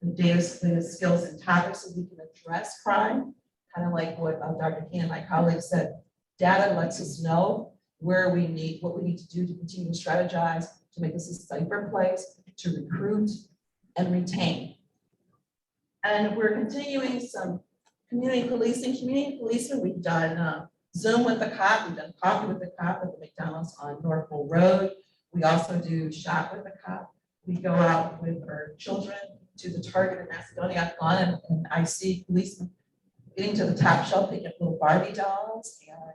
the data skills and topics so we can address crime, kind of like what Dr. King and my colleagues said. Data lets us know what we need to do to continue to strategize, to make this a safer place, to recruit and retain. And we're continuing some community policing. Community policing, we've done Zoom with the cop, we've done coffee with the cop at the McDonald's on Norfolk Road. We also do shop with the cop. We go out with our children to the Target in Macedonia. I've gone and I see policemen getting to the top shelf, picking up little Barbie dolls and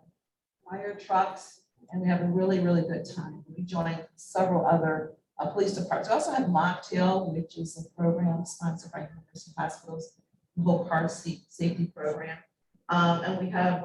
fire trucks, and we have a really, really good time. We joined several other police departments. We also have Mocktail, which is a program sponsored by University Hospitals, the whole car seat safety program. And we have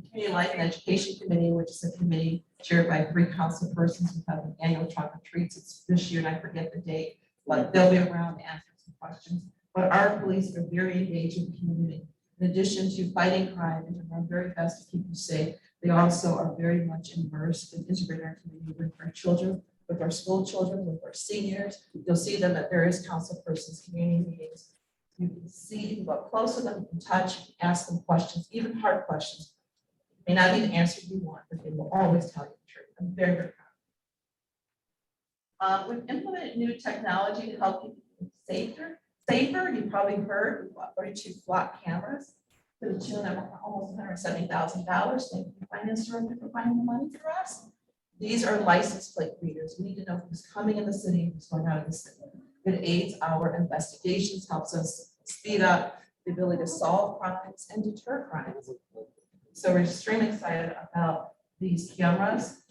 Community Life and Education Committee, which is a committee chaired by 3 council persons. We have an annual trunk or treats. It's this year, and I forget the date, but they'll be around to answer some questions. But our police are very engaged in the community. In addition to fighting crime and doing our very best to keep you safe, they also are very much immersed and integrated in our community with our children, with our school children, with our seniors. You'll see them at various council persons, community meetings. You can see, you can go up close to them, you can touch, ask them questions, even hard questions. May not be the answer you want, but they will always tell you the truth. I'm very, very proud. We've implemented new technology to help people be safer. You probably heard we bought 32 flock cameras to the tune of almost $170,000. Thank you, Finance Director, for finding the money for us. These are license plate readers. We need to know who's coming in the city, who's going out of the city. It aids our investigations, helps us speed up the ability to solve crimes and deter crimes. So we're extremely excited about these cameras.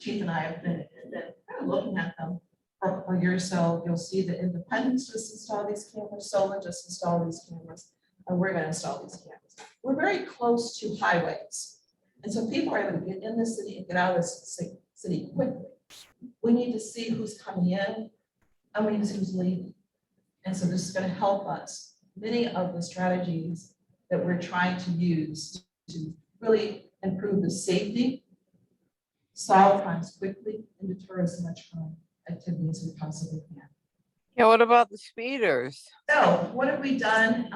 Chief and I have been kind of looking at them for a year or so. You'll see that Independence just installed these cameras, Solon just installed these cameras, and we're going to install these cameras. We're very close to highways. And so people are able to get in the city and get out of the city quickly. We need to see who's coming in and we need to see who's leaving. And so this is going to help us. Many of the strategies that we're trying to use to really improve the safety, solve crimes quickly, and deter as much crime activity as we possibly can. Yeah, what about the speeders? So what have we done?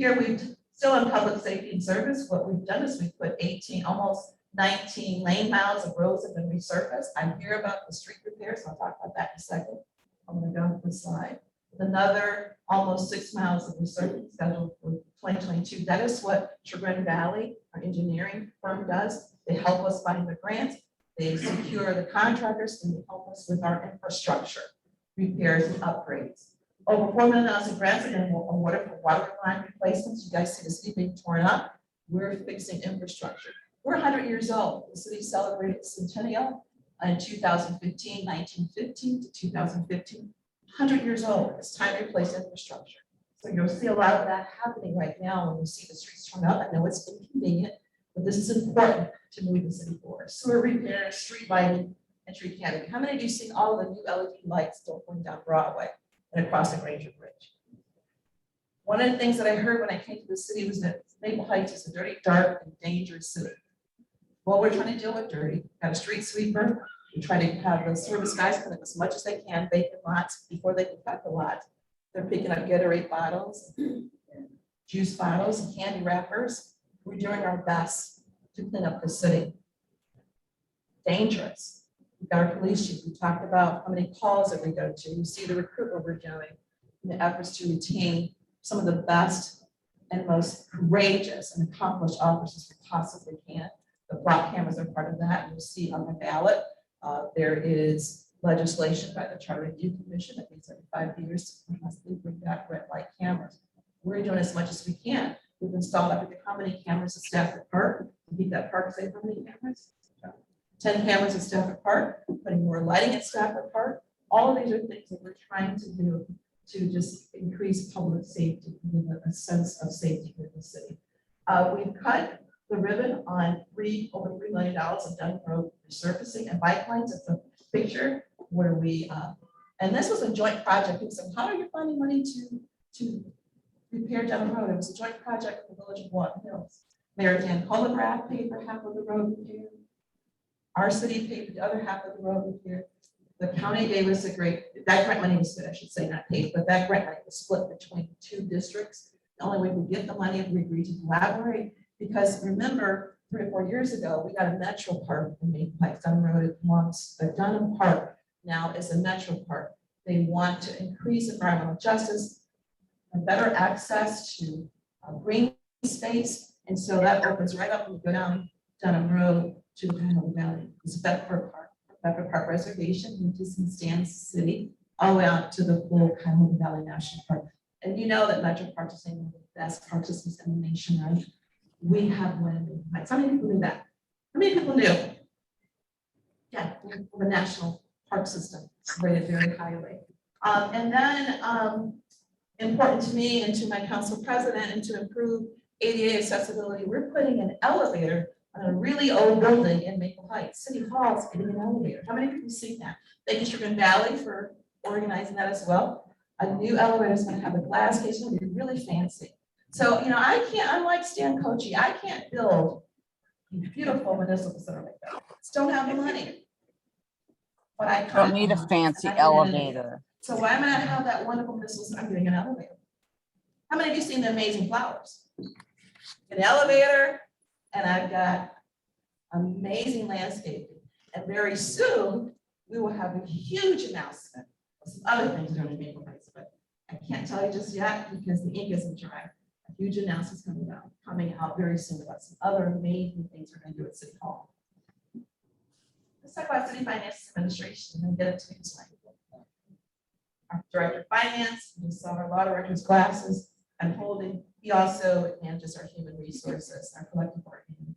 Here we've still in public safety and service. What we've done is we put 18, almost 19 lane miles of roads have been resurfaced. I hear about the street repairs. I'll talk about that in a second. I'm going to go to the slide. Another almost 6 miles of resurfacing scheduled for 2022. That is what Chagrin Valley, our engineering firm, does. They help us find the grants. They secure the contractors and they help us with our infrastructure repairs and upgrades. Over $4 million in grants have been awarded for water line replacements. You guys see the city being torn up. We're fixing infrastructure. We're 100 years old. The city celebrated centennial in 2015, 1915 to 2015. 100 years old. It's time to replace infrastructure. So you'll see a lot of that happening right now when you see the streets torn up. I know it's inconvenient, but this is important to move the city forward. Sewer repair, street lighting, and tree canopy. How many of you seen all the new LED lights still going down Broadway and across the Granger Bridge? One of the things that I heard when I came to the city was that Maple Heights is a dirty, dark, and dangerous city. Well, we're trying to deal with dirty. Got a street sweeper. We try to have the service guys clean up as much as they can, vacant lots before they can cut the lot. They're picking up Gatorade bottles, juice bottles, and candy wrappers. We're doing our best to clean up the city. Dangerous. We've got our police chief. We talked about how many calls that we go to. You see the recruitment we're doing in the efforts to retain some of the best and most courageous and accomplished officers we possibly can. The block cameras are part of that. You'll see on the ballot, there is legislation by the Charter Review Commission that needs every 5 years to possibly bring back red light cameras. We're doing as much as we can. We've installed up to how many cameras at Stafford Park to keep that park safe. How many cameras? 10 cameras at Stafford Park, putting more lighting at Stafford Park. All of these are things that we're trying to do to just increase public safety, a sense of safety in the city. We've cut the ribbon on over $3 million of Dunn Road resurfacing and bike lanes. It's a picture where we, and this was a joint project. People said, how are you finding money to repair Dunn Road? It was a joint project with the village of Walton Hills. Mayor Dan Colograph paid for half of the road repair. Our city paid for the other half of the road repair. The county gave us that grant money was split, I should say, not paid, but that grant money was split between 2 districts. The only way we get the money is we agreed to collaborate, because remember, 3 or 4 years ago, we got a metro park in Maple Heights. Dunham Road once, the Dunham Park now is a metro park. They want to increase environmental justice and better access to green space. And so that opens right up when you go down Dunham Road to the Cuyahoga Valley. It's Bedford Park. Bedford Park Reservation, which is in Stans City, all the way out to the full Cuyahoga Valley National Park. And you know that Metro Park is one of the best park systems in the nation, right? We have one in Maple Heights. How many people knew that? How many people knew? Yeah, we have a national park system rated very highly. And then important to me and to my council president, and to improve ADA accessibility, we're putting an elevator on a really old building in Maple Heights. City Hall is getting an elevator. How many people have seen that? Thank you, Chagrin Valley, for organizing that as well. A new elevator is going to have a glass case. It's going to be really fancy. So, you know, I'm like Stan Kochi. I can't build a beautiful municipal center like that. Just don't have the money. But I Don't need a fancy elevator. So why am I not have that wonderful municipal center? I'm getting an elevator. How many of you seen the amazing flowers? An elevator, and I've got amazing landscaping. And very soon, we will have a huge announcement of some other things that are in Maple Heights, but I can't tell you just yet because the ink isn't dry. A huge announcement coming out very soon about some other amazing things we're going to do at City Hall. Let's talk about City Finance Administration and get it to next slide. Our Director of Finance, we saw our law director's classes and holding. He also manages our human resources, our collective bargaining agreement.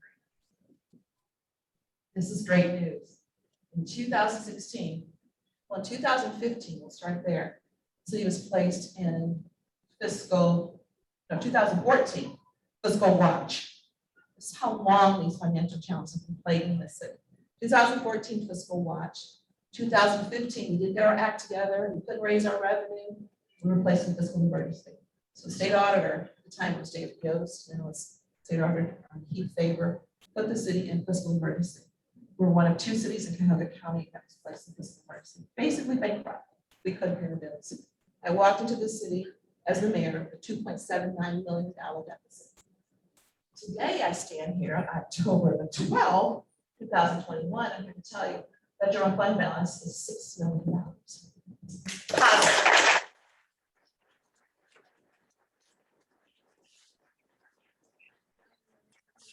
This is great news. In 2016, well, in 2015, we'll start there. The city was placed in 2014 fiscal watch. This is how long these financial challenges have been plaguing the city. 2014 fiscal watch. 2015, we did get our act together. We couldn't raise our revenue. We were placed in fiscal emergency. So state auditor, at the time it was David Yost, and it was state auditor Keith Faber, put the city in fiscal emergency. We're one of 2 cities in Cuyahoga County that was placed in fiscal emergency. Basically bankrupt. We couldn't pay the bills. I walked into the city as the mayor, a $2.79 million deficit. Today, I stand here on October the 12th, 2021. I'm going to tell you that general fund balance is $6 million. Positive.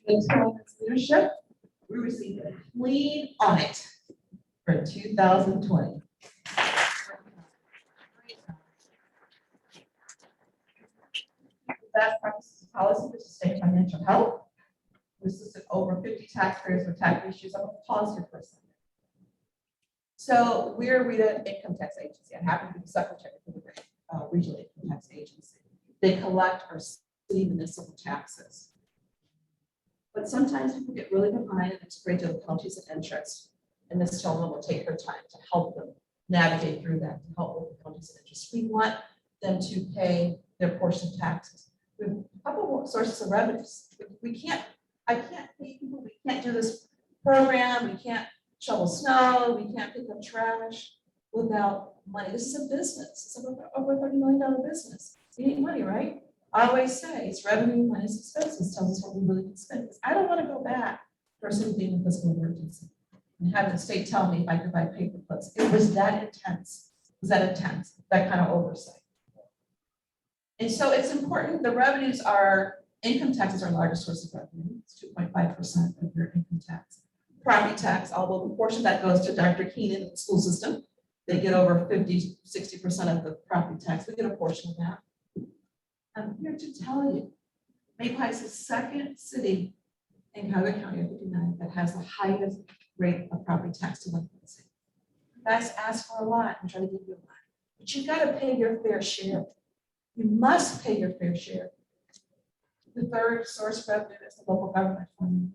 In Tony's leadership, we received a clean audit for 2020. Best practices policy to sustain financial health. We assisted over 50 taxpayers with tax issues. I'm a positive person. So we're the income tax agency. I happen to be the secretary for the regional income tax agency. They collect our city municipal taxes. But sometimes people get really behind and it's a great deal of penalties and interest. And Ms. Tillman will take her time to help them navigate through that, to help with the penalties and interest. We want them to pay their portion of taxes. We have a couple of sources of revenues. I can't pay people, we can't do this program, we can't shovel snow, we can't pick up trash without money. This is a business, it's over $30 million business. You need money, right? I always say it's revenue minus expenses tells us what we really can spend. Because I don't want to go back for a city being in fiscal emergency and having the state tell me if I could buy paper clips. It was that intense. That kind of oversight. And so it's important. The revenues are income taxes are our largest source of revenue. It's 2.5% of your income tax. Property tax, although the portion that goes to Dr. Keenan in the school system, they get over 50, 60% of the property tax. We get a portion of that. I'm here to tell you, Maple Heights is the second city in Cuyahoga County of 59 that has the highest rate of property tax delinquency. You guys ask for a lot and try to give you a lot, but you got to pay your fair share. You must pay your fair share. The third source of revenue is the local government funding,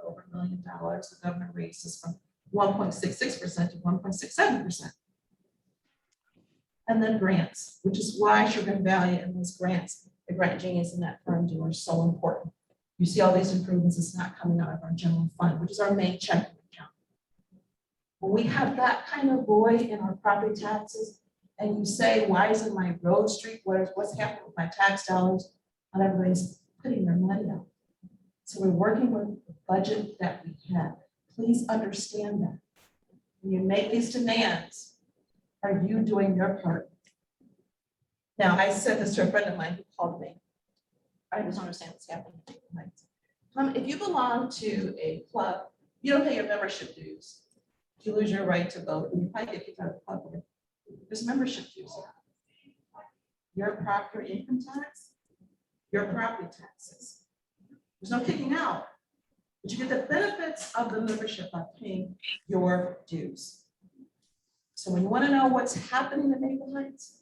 over $1 million. The government raised us from 1.66% to 1.67%. And then grants, which is why Sugar Valley and those grants, the grant genius in that firm do are so important. You see all these improvements, it's not coming out of our general fund, which is our main checking account. When we have that kind of void in our property taxes, and you say, why isn't my road street, what's happening with my tax dollars? Not everybody's putting their money out. So we're working with the budget that we have. Please understand that. When you make these demands, are you doing your part? Now, I said this to a friend of mine who called me. I just don't understand what's happening. If you belong to a club, you don't pay your membership dues. You lose your right to vote, and you probably get kicked out of the club. There's membership dues. Your property income tax, your property taxes. There's no kicking out, but you get the benefits of the membership by paying your dues. So when you want to know what's happening in Maple Heights,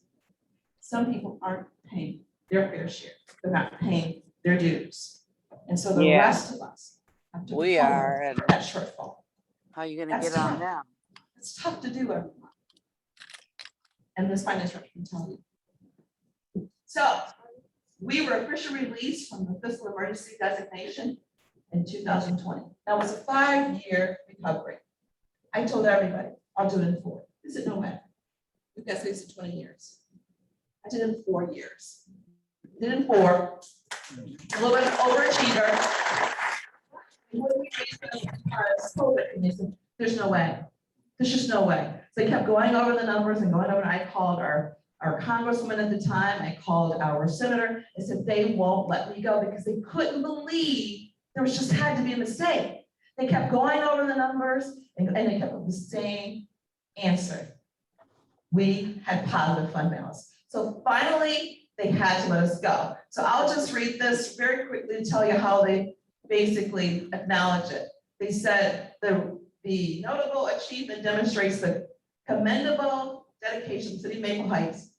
some people aren't paying their fair share. They're not paying their dues. And so the rest of us have to We are, and that shortfall. how are you gonna That's get on tough. now? It's tough to do everyone. And this finance director can tell you. So we were officially released from the fiscal emergency designation in 2020. That was a 5-year recovery. I told everybody, I'll do it in 4. They said, no way. You guys say it's 20 years. I did it in 4 years. I did it in 4. A little bit of overachiever. There's no way. There's just no way. So they kept going over the numbers and going over. I called our congresswoman at the time. I called our senator. I said, they won't let me go because they couldn't believe there was just had to be a mistake. They kept going over the numbers and they kept with the same answer. We had positive fund balance. So finally, they had to let us go. So I'll just read this very quickly to tell you how they basically acknowledge it. They said the notable achievement demonstrates the commendable dedication of City of Maple Heights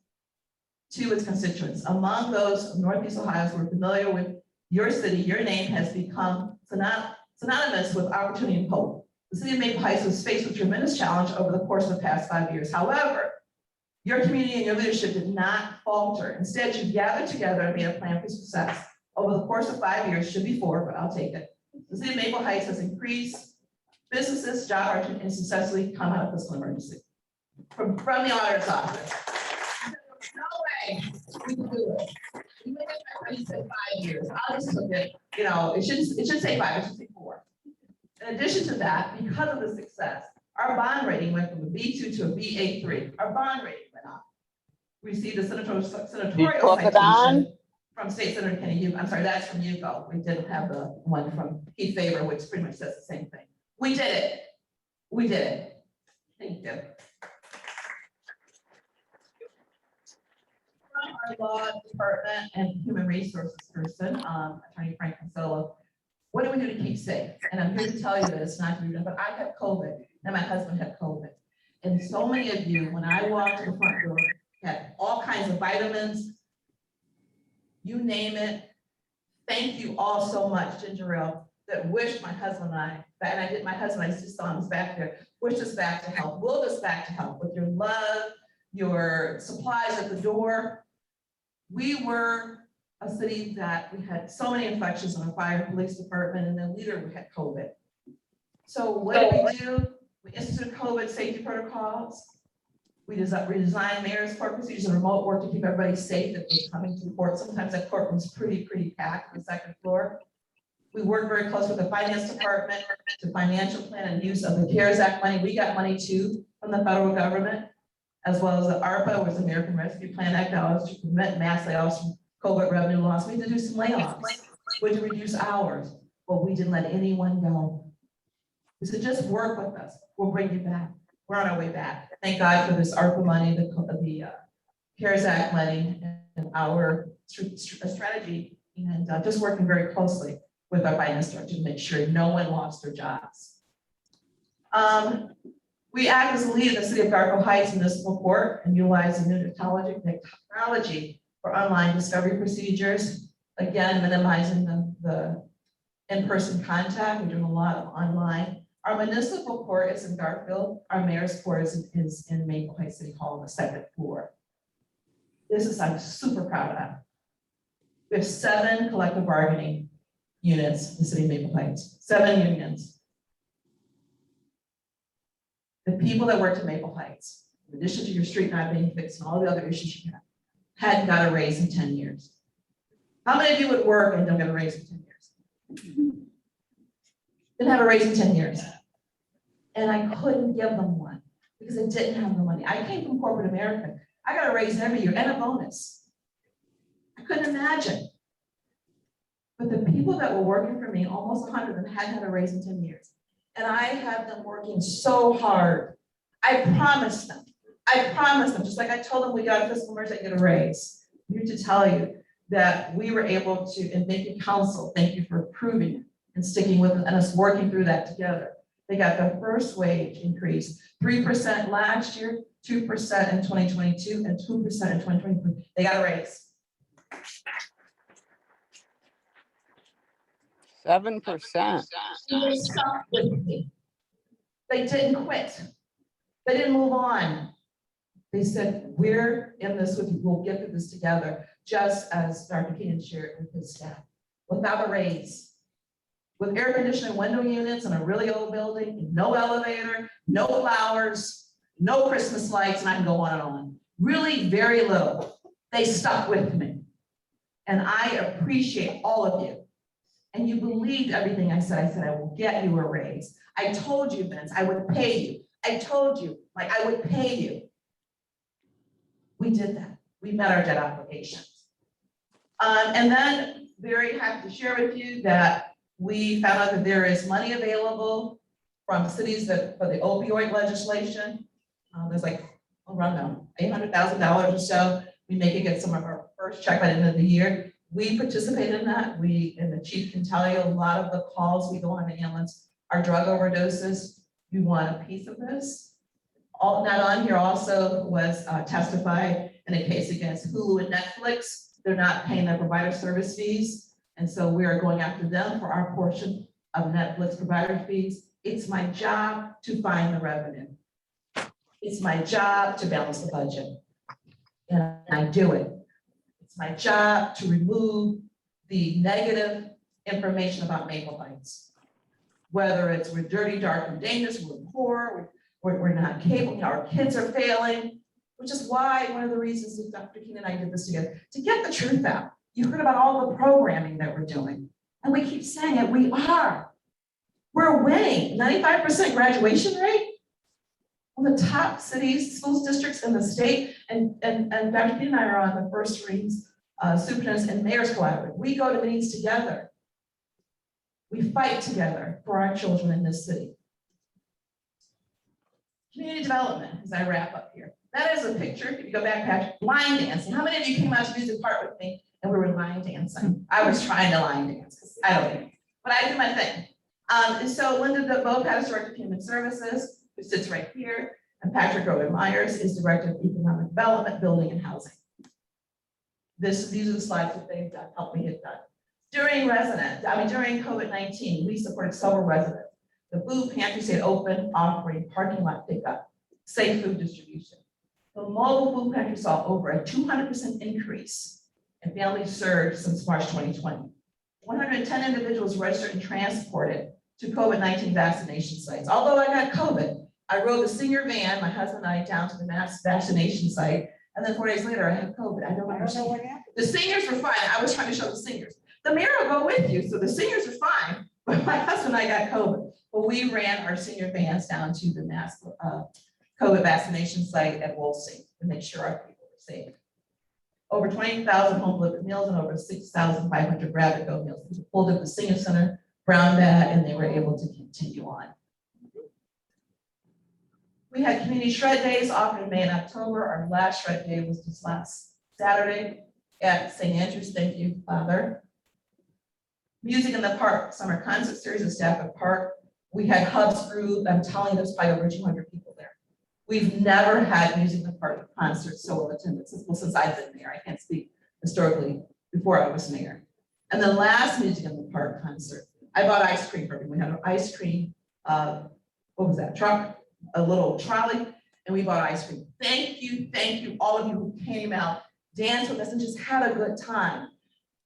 to its constituents. Among those of Northeast Ohio who are familiar with your city, your name has become synonymous with opportunity and hope. The City of Maple Heights was faced with tremendous challenge over the course of the past 5 years. However, your community and your leadership did not falter. Instead, you gathered together and made a plan for success. Over the course of 5 years, should be 4, but I'll take it. The City of Maple Heights has increased businesses, job opportunities, and successfully come out of fiscal emergency. From the auditor's office. No way okay, we can do it. You may have already said 5 years, I'll just look at, you know, it should say 5, it should say 4. In addition to that, because of the success, our bond rating went from a B2 to a BA3. Our bond rating went up. We received a senatorial flip it on? citation from State Senator Kenny Yuko. I'm sorry, that's from Yuko. We didn't have the one from Keith Favor, which pretty much says the same thing. We did it. We did it. Thank you. From our law department and human resources person, Attorney Frank Consolo, what do we do to keep safe? And I'm here to tell you that it's not to be done, but I had COVID and my husband had COVID. And so many of you, when I walked to the front door, had all kinds of vitamins, you name it. Thank you all so much, Ginger Ale, that wished my husband and I, my husband, I just saw him back there, wished us back to health, willed us back to health with your love, your supplies at the door. We were a city that we had so many infections on our fire and police department, and then later we had COVID. So what did we do? We instituted COVID safety protocols. We redesigned mayor's court procedures and remote work to keep everybody safe that was coming to the court. Sometimes that courtroom's pretty packed on the second floor. We worked very close with the finance department to financial plan and use of the CARES Act money. We got money too from the federal government, as well as the ARPA, was the American Rescue Plan Act, dollars to prevent mass layoffs from COVID revenue loss. We had to do some layoffs. We had to reduce hours, but we didn't let anyone go. We said, just work with us. We'll bring you back. We're on our way back. Thank God for this ARPA money, the CARES Act money, and our strategy, and just working very closely with our finance director to make sure no one lost their jobs. We act as a lead in the city of Garfield Heights Municipal Court and utilize the new technology for online discovery procedures. Again, minimizing the in-person contact. We're doing a lot of online. Our municipal court is in Garfield. Our mayor's court is in Maple Heights City Hall on the second floor. This is, I'm super proud of. We have 7 collective bargaining units in the city of Maple Heights, 7 unions. The people that worked in Maple Heights, in addition to your street not being fixed and all the other issues you have, hadn't got a raise in 10 years. How many of you would work and don't get a raise in 10 years? Didn't have a raise in 10 years. And I couldn't give them one because I didn't have the money. I came from corporate America. I got a raise every year and a bonus. I couldn't imagine. But the people that were working for me, almost 100 of them hadn't had a raise in 10 years. And I had them working so hard. I promised them, just like I told them we got a fiscal emergency, I get a raise. I'm here to tell you that we were able to, and thank you council, thank you for approving it and sticking with it and us working through that together. They got their first wage increase, 3% last year, 2% in 2022, and 2% in 2023. They got a raise. 7%. They stuck with me. They didn't quit. They didn't move on. They said, we're in this with you. We'll get through this together, just as Dr. Keenan shared with his staff. Without a raise, with air conditioning window units in a really old building, no elevator, no flowers, no Christmas lights, and I can go on and on. Really very little. They stuck with me. And I appreciate all of you. And you believed everything I said. I said, I will get you a raise. I told you, Vince, I would pay you. I told you, like, I would pay you. We did that. We met our debt obligations. And then very happy to share with you that we found out that there is money available from cities that for the opioid legislation. There's like around $800,000 or so. We may get some of our first check by the end of the year. We participated in that. And the chief can tell you a lot of the calls we go on the ambulance are drug overdoses. You want a piece of this. All not on here also was testified in a case against Hulu and Netflix. They're not paying their provider service fees. And so we are going after them for our portion of Netflix provider fees. It's my job to find the revenue. It's my job to balance the budget. And I do it. It's my job to remove the negative information about Maple Heights. Whether it's we're dirty, dark, and dangerous, we're poor, we're not capable, our kids are failing. which is why one of the reasons that Dr. King and I did this together, to get the truth out. You heard about all the programming that we're doing, and we keep saying it, we are. We're winning, 95% graduation rate. One of the top cities, schools districts in the state, and Dr. King and I are on the first reads, superintendents and mayors collaborative. We go to meetings together. We fight together for our children in this city. Community development, as I wrap up here. That is a picture, if you go back, Patrick, line dancing. How many of you came out to music park with me and we were line dancing? I was trying to line dance, because I don't dance, but I do my thing. And so Linda DeBoe, Director of Human Services, who sits right here, and Patrick Rowan Myers is Director of Economic Development, Building and Housing. These are the slides that they've done, helped me get done. During COVID-19, we supported several residents. The food pantry stayed open, offering parking lot pickup, safe food distribution. The mobile food pantry saw over a 200% increase in families served since March 2020. 110 individuals registered and transported to COVID-19 vaccination sites. Although I got COVID, I rode the senior van, my husband and I, down to the mass vaccination site, and then 4 days later I had COVID. I don't understand. what happened. The seniors were fine. I was trying to show the seniors. The mayor will go with you, so the seniors are fine, but my husband and I got COVID. But we ran our senior vans down to the mass COVID vaccination site at Wolsey to make sure our people were safe. Over 20,000 home delivered meals and over 6,500 grab-and-go meals. We pulled up the senior center, brown bag, and they were able to continue on. We had community shred days offered in May and October. Our last shred day was just last Saturday at St. Andrews. Thank you, Father. Music in the Park, summer concert series at Stafford Park. We had hubs group. I'm telling you, there's probably over 200 people there. We've never had music in the park concerts so well attended since I've been mayor. I can't speak historically before I was mayor. And the last music in the park concert, I bought ice cream for everyone. We had an ice cream, what was that, truck, a little trolley, and we bought ice cream. Thank you, all of you who came out, danced with us, and just had a good time.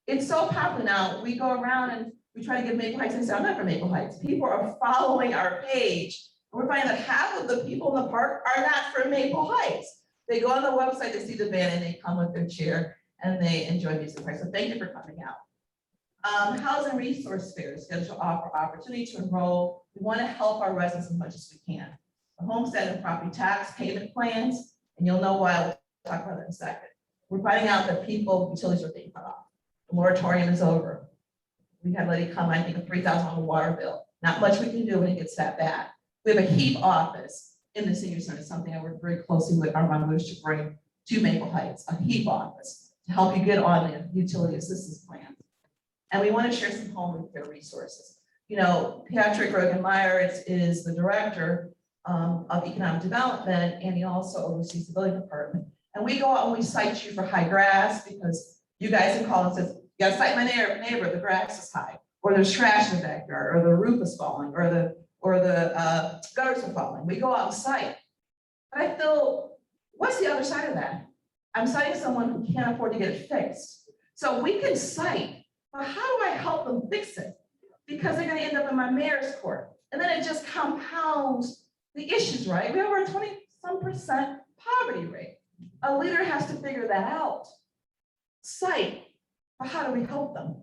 It's so popular now. We go around and we try to give Maple Heights, and say, I'm not from Maple Heights. People are following our page. We're finding that half of the people in the park are not from Maple Heights. They go on the website, they see the band, and they come with their chair, and they enjoy music park. So thank you for coming out. Housing resource fairs scheduled to offer opportunity to enroll. We want to help our residents as much as we can. The homestead and property tax payment plans, and you'll know why. We'll talk about that in a second. We're finding out that utilities are being cut off. The moratorium is over. We had Letty come, I think, a $3,000 water bill. Not much we can do when it gets that bad. We have a HEAP office in the senior center, something I work very closely with Armand Bush to bring to Maple Heights, a HEAP office to help you get on the utility assistance plan. And we want to share some home care resources. You know, Patrick Rogan-Meyer is the director of economic development, and he also oversees the building department. And we go out and we cite you for high grass because you guys can call and say, you gotta cite my neighbor, the grass is high, or there's trash in the backyard, or the roof is falling, or the gutters are falling. We go out and cite. But I feel, what's the other side of that? I'm citing someone who can't afford to get it fixed. So we can cite, but how do I help them fix it? Because they're gonna end up in my mayor's court. And then it just compounds the issues, right? We have over 20% poverty rate. A leader has to figure that out. Cite, but how do we help them?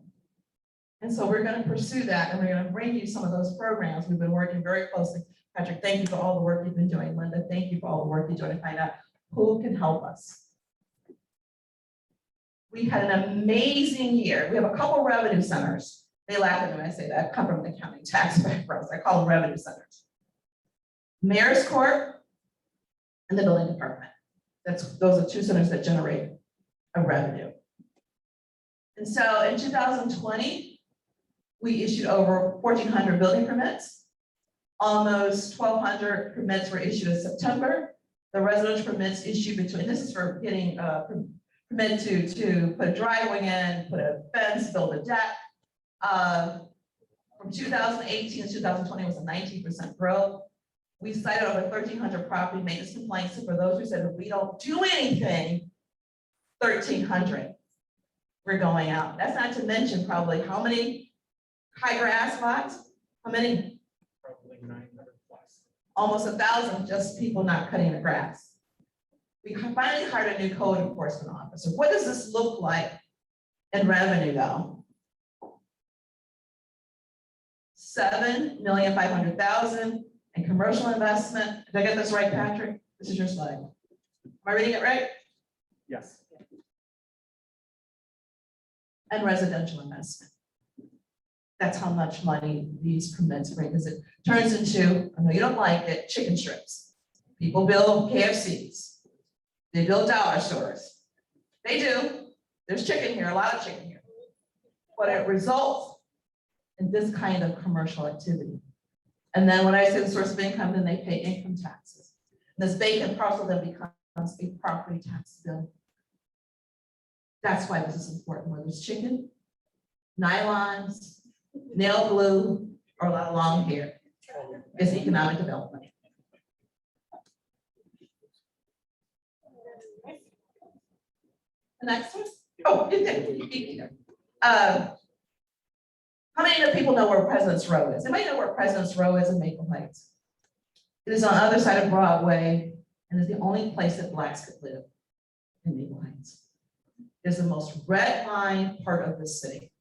And so we're going to pursue that, and we're going to bring you some of those programs. We've been working very closely. Patrick, thank you for all the work you've been doing. Linda, thank you for all the work you're doing to find out who can help us. We had an amazing year. We have a couple revenue centers. They laugh at me when I say that. I come from an accounting tax background. I call them revenue centers. Mayor's Court and the building department. Those are two centers that generate a revenue. And so in 2020, we issued over 1,400 building permits. Almost 1,200 permits were issued in September. The residential permits issued between, this is for getting a permit to put a driveway in, put a fence, build a deck. From 2018 to 2020 was a 19% growth. We cited over 1,300 property maintenance complaints. So for those who said, we don't do anything, 1,300. We're going out. That's not to mention probably how many high grass lots? How many? Probably 900 plus. Almost 1,000, just people not cutting the grass. We finally hired a new code enforcement officer. What does this look like in revenue though? 7,500,000 in commercial investment. Did I get this right, Patrick? This is your slide. Am I reading it right? Yes. And residential investment. That's how much money these permits bring, because it turns into, I know you don't like it, chicken strips. People build KFCs. They build dollar stores. They do. There's chicken here, a lot of chicken here. But it results in this kind of commercial activity. And then when I say the source of income, then they pay income taxes. And this vacant parcel then becomes a property tax bill. That's why this is important, whether it's chicken, nylons, nail glue, or a lot of long hair. It's economic development. The next one? Oh, you did. How many of the people know where President's Row is? Anybody know where President's Row is in Maple Heights? It is on the other side of Broadway, and is the only place that Blacks could live in Maple Heights. It's the most red line part of the city.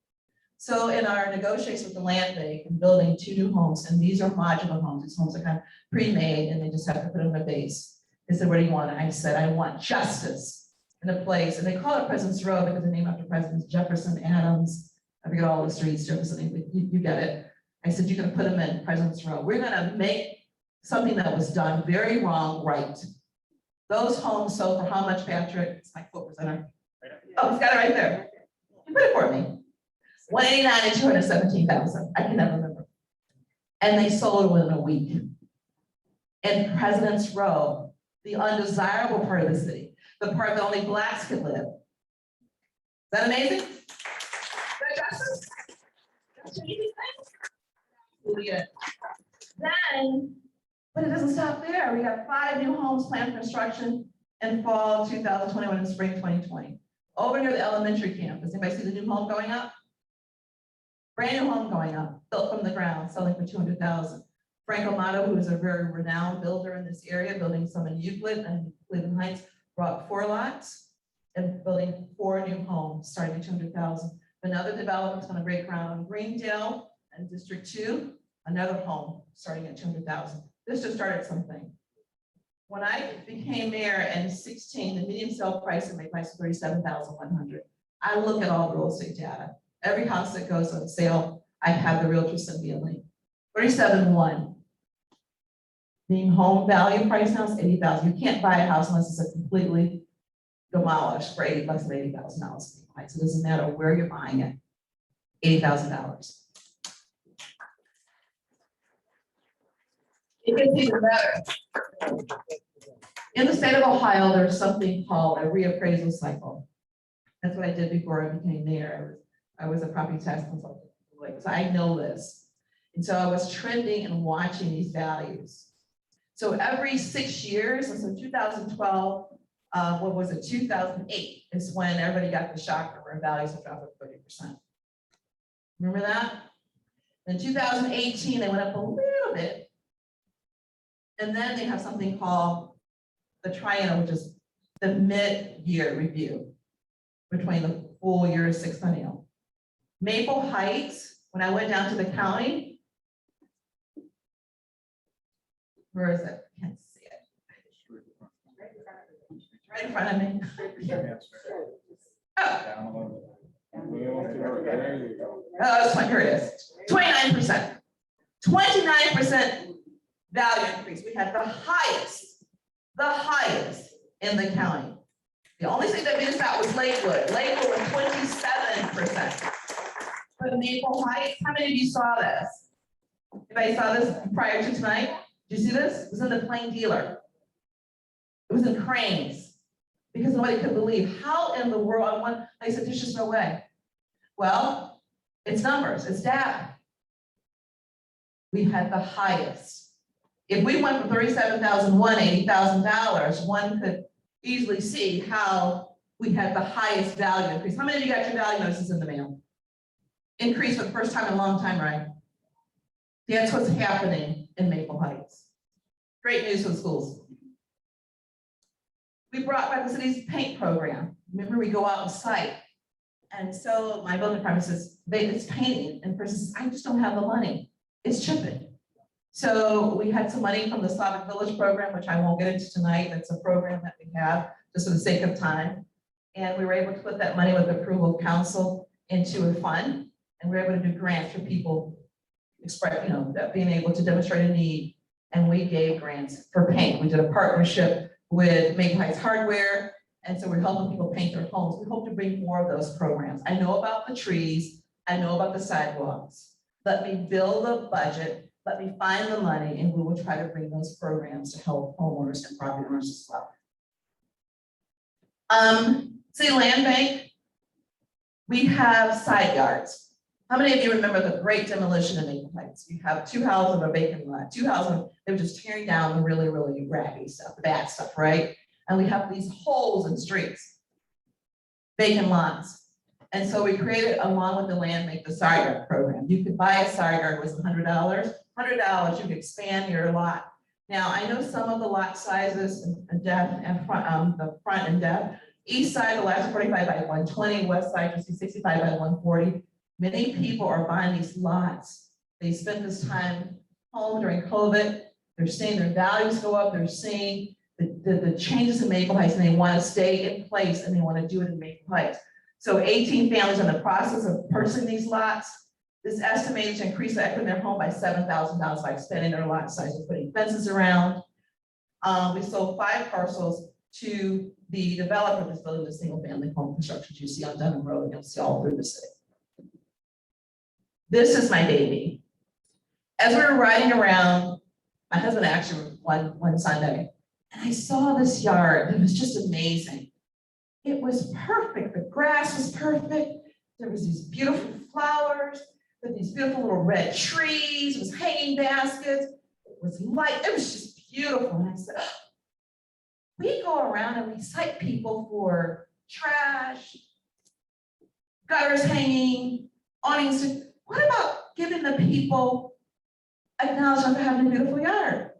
So in our negotiations with the land bank and building 2 new homes, and these are modular homes, these homes are kind of pre-made and they just have to put in a base. They said, what do you want? I said, I want justice in a place. And they call it President's Row because the name after Presidents Jefferson, Adams, I forget all the streets, Jefferson, but you get it. I said, you're gonna put them in President's Row. We're gonna make something that was done very wrong right. Those homes sold for how much, Patrick? It's my quote presenter. Oh, he's got it right there. You put it for me. 189 and 217,000. I can never remember. And they sold within a week. In President's Row, the undesirable part of the city, the part that only Blacks could live. Is that amazing? Is that justice? That's an easy thing. Then, but it doesn't stop there. We have 5 new homes planned for construction in fall 2021 and spring 2020. Over near the elementary campus. Anybody see the new home going up? Brand new home going up, built from the ground, selling for 200,000. Frank Amato, who is a very renowned builder in this area, building some in Euclid and Cleveland Heights, brought 4 lots and building 4 new homes, starting at 200,000. Another development's going to break ground on Greendale and District 2, another home starting at 200,000. This just started something. When I became mayor in 16, the median sale price in my place was 37,100. I look at all real estate data. Every house that goes on sale, I have the realtor send me a link. 37.1. The home value price now is 80,000. You can't buy a house unless it's a completely demolished for $80 and $80,000. So it doesn't matter where you're buying it. $80,000. It gets even better. In the state of Ohio, there's something called a reappraisal cycle. That's what I did before I became mayor. I was a property tax consultant, so I know this. And so I was trending and watching these values. So every 6 years, and so 2012, what was it, 2008 is when everybody got the shocker where values have dropped 30%. Remember that? In 2018, they went up a little bit. And then they have something called the triennial, which is the mid-year review between the full year sexennial. Maple Heights, when I went down to the county, where is it? I can't see it. Right in front of me. Oh, that's fine. Here it is. 29%. 29% value increase. We had the highest in the county. The only thing that beat us out was Lakewood. Lakewood was 27%. But Maple Heights, how many of you saw this? Anybody saw this prior to tonight? Did you see this? It was in the Plain Dealer. It was in Cranes. Because nobody could believe how in the world, I said, there's just no way. Well, it's numbers, it's data. We had the highest. If we went from $37,001, $80,000, one could easily see how we had the highest value increase. How many of you got your value notices in the mail? Increase for the first time in a long time, right? That's what's happening in Maple Heights. Great news for the schools. We brought back the city's paint program. Remember, we go out and site. And so my building department says, it's painting, and the person says, I just don't have the money. It's chipping. So we had some money from the Slavic Village program, which I won't get into tonight. That's a program that we have just for the sake of time. And we were able to put that money with the approval of council into a fund. And we were able to do grants for people express, that being able to demonstrate a need. And we gave grants for paint. We did a partnership with Maple Heights Hardware. And so we're helping people paint their homes. We hope to bring more of those programs. I know about the trees. I know about the sidewalks. Let me build a budget. Let me find the money, and we will try to bring those programs to help homeowners and property owners as well. City Land Bank, we have side yards. How many of you remember the great demolition in Maple Heights? You have 2 houses of a vacant lot, 2 houses, they were just tearing down the really, really raggedy stuff, the bad stuff, right? And we have these holes in streets, vacant lots. And so we created, along with the land bank, the side yard program. You could buy a side yard, it was $100. $100, you could expand your lot. Now, I know some of the lot sizes and depth and front, the front and depth. East side, the lots are 45 by 120, west side, you see 65 by 140. Many people are buying these lots. They spent this time home during COVID. They're seeing their values go up. They're seeing the changes in Maple Heights, and they want to stay in place, and they want to do it in Maple Heights. So 18 families in the process of purchasing these lots. This estimated to increase the equity in their home by $7,000 by expanding their lot size and putting fences around. We sold 5 parcels to the developer that's building the single family home construction you see on Dunham Road, and you'll see all through the city. This is my baby. As we were riding around, my husband actually one Sunday, and I saw this yard. It was just amazing. It was perfect. The grass was perfect. There was these beautiful flowers, with these beautiful little red trees, it was hanging baskets, it was light, it was just beautiful. And I said, oh, we go around and we cite people for trash, gutters hanging, awnings. What about giving the people acknowledgement for having a beautiful yard?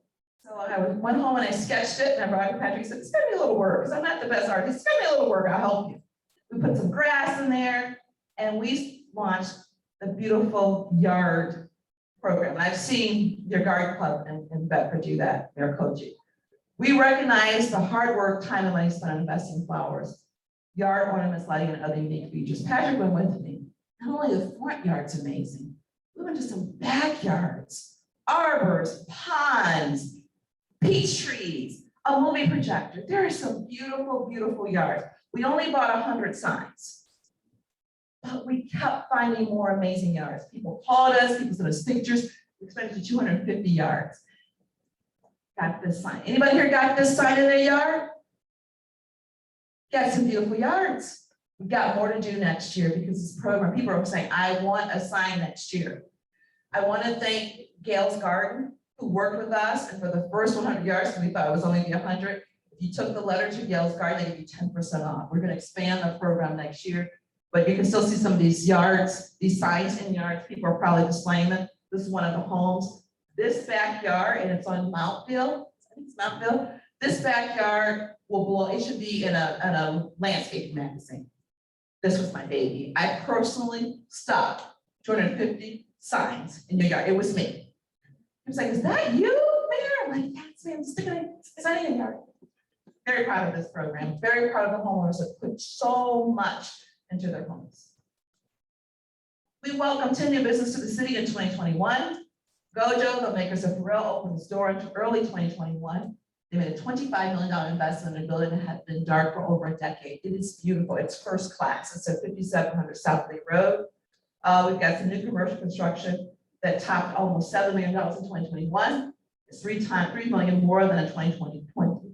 So I went home and I sketched it, and I brought it to Patrick and said, it's gonna be a little work, because I'm not the best artist. It's gonna be a little work, I'll help you. We put some grass in there, and we launched the beautiful yard program. And I've seen your garden club in Bedford do that, their coaching. We recognize the hard work, time, and money spent on investing in flowers, yard ornaments, lighting, and other unique features. Patrick went with me. Not only the front yard's amazing, we went to some backyards, arbors, ponds, peach trees, a movie projector. There are some beautiful, beautiful yards. We only bought 100 signs, but we kept finding more amazing yards. People called us, people sent us pictures. We expected 250 yards. Got this sign. Anybody here got this sign in their yard? Got some beautiful yards. We've got more to do next year because this program, people are saying, I want a sign next year. I want to thank Gail's Garden, who worked with us, and for the first 100 yards, we thought it was only be 100. If you took the letter to Gail's Garden, they give you 10% off. We're going to expand the program next year, but you can still see some of these yards, these signs in yards. People are probably displaying them. This is one of the homes. This backyard, and it's on Mountville. I think it's Mountville. This backyard will blow. It should be in a landscape magazine. This was my baby. I personally stopped 250 signs in your yard. It was me. He was like, is that you, Mayor? I'm like, that's me. I'm sticking it. It's not in your yard. Very proud of this program. Very proud of the homeowners that put so much into their homes. We welcomed 10 new businesses to the city in 2021. Gojo, the makers of Pharrell, opened its door in early 2021. They made a $25 million investment in a building that had been dark for over a decade. It is beautiful. It's first class. It's at 5700 South Bay Road. We've got some new commercial construction that topped almost $7 million in 2021. It's 3 million more than in 2020. We've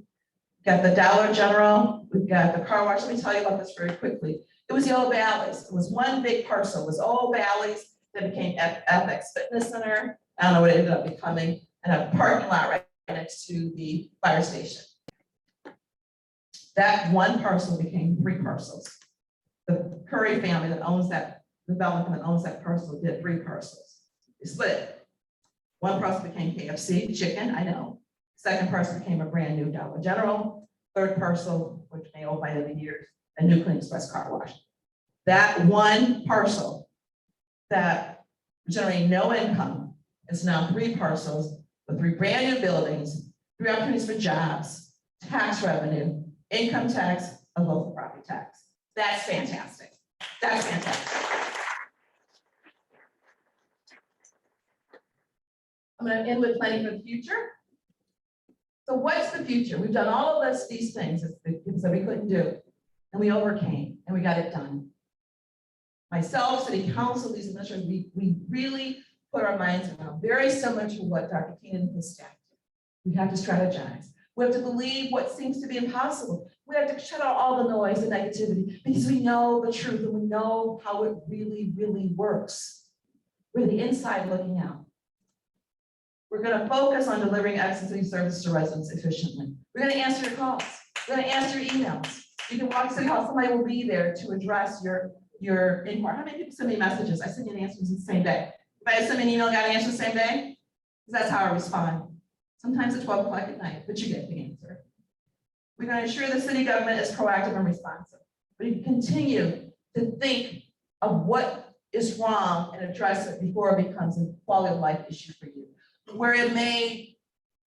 got the Dollar General. We've got the car wash. Let me tell you about this very quickly. It was Yellow Valleys. It was one big parcel. It was Old Valleys that became FX Fitness Center. I don't know what it ended up becoming, and a parking lot right next to the fire station. That one parcel became 3 parcels. The Curry family that owns that development that owns that parcel did 3 parcels. They split it. One parcel became KFC, chicken, I know. Second parcel became a brand new Dollar General. third parcel, which may own by the years, a new Clean Express car wash. That one parcel that generating no income is now 3 parcels with 3 brand new buildings, 3 opportunities for jobs, tax revenue, income tax, and local property tax. That's fantastic. That's fantastic. I'm going to end with planning for the future. So what's the future? We've done all of these things that we couldn't do, and we overcame, and we got it done. Myself, city council, these administrators, we really put our minds around, very similar to what Dr. Keenan and his staff did. We have to strategize. We have to believe what seems to be impossible. We have to shut out all the noise and negativity because we know the truth and we know how it really, really works. We're the inside looking out. We're going to focus on delivering excellent city services to residents efficiently. We're going to answer your calls. We're going to answer your emails. You can walk to City Hall, somebody will be there to address your inquiry. How many people send me messages? I send you the answers the same day. If I send me an email, got an answer the same day? Because that's how I respond. Sometimes at 12 o'clock at night, but you get the answer. We're going to ensure the city government is proactive and responsive. We continue to think of what is wrong and address it before it becomes a quality of life issue for you. Where it may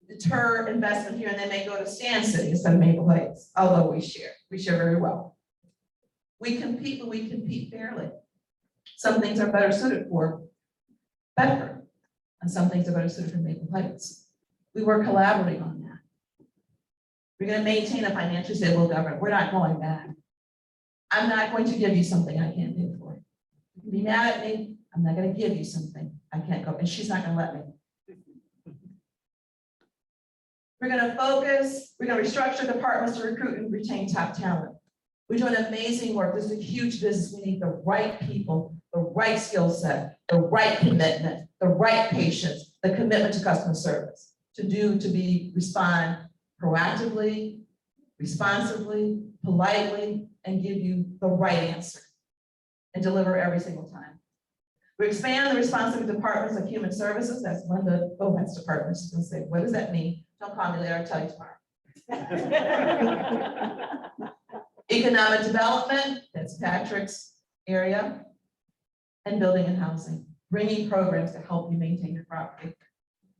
deter investment here and they may go to Stan City instead of Maple Heights, although we share very well. We compete, but we compete fairly. Some things are better suited for Bedford, and some things are better suited for Maple Heights. We work collaborating on that. We're going to maintain a financially stable government. We're not going back. I'm not going to give you something I can't pay for. You can be mad at me. I'm not going to give you something I can't go, and she's not going to let me. We're going to focus, we're going to restructure departments to recruit and retain top talent. We're doing amazing work. This is a huge business. We need the right people, the right skill set, the right commitment, the right patience, the commitment to customer service to respond proactively, responsibly, politely, and give you the right answer and deliver every single time. We expand the responsive departments of human services. That's Linda Bowman's department. She's going to say, what does that mean? Don't call me later, I'll tell you tomorrow. Economic development, that's Patrick's area. And building and housing, bringing programs to help you maintain your property.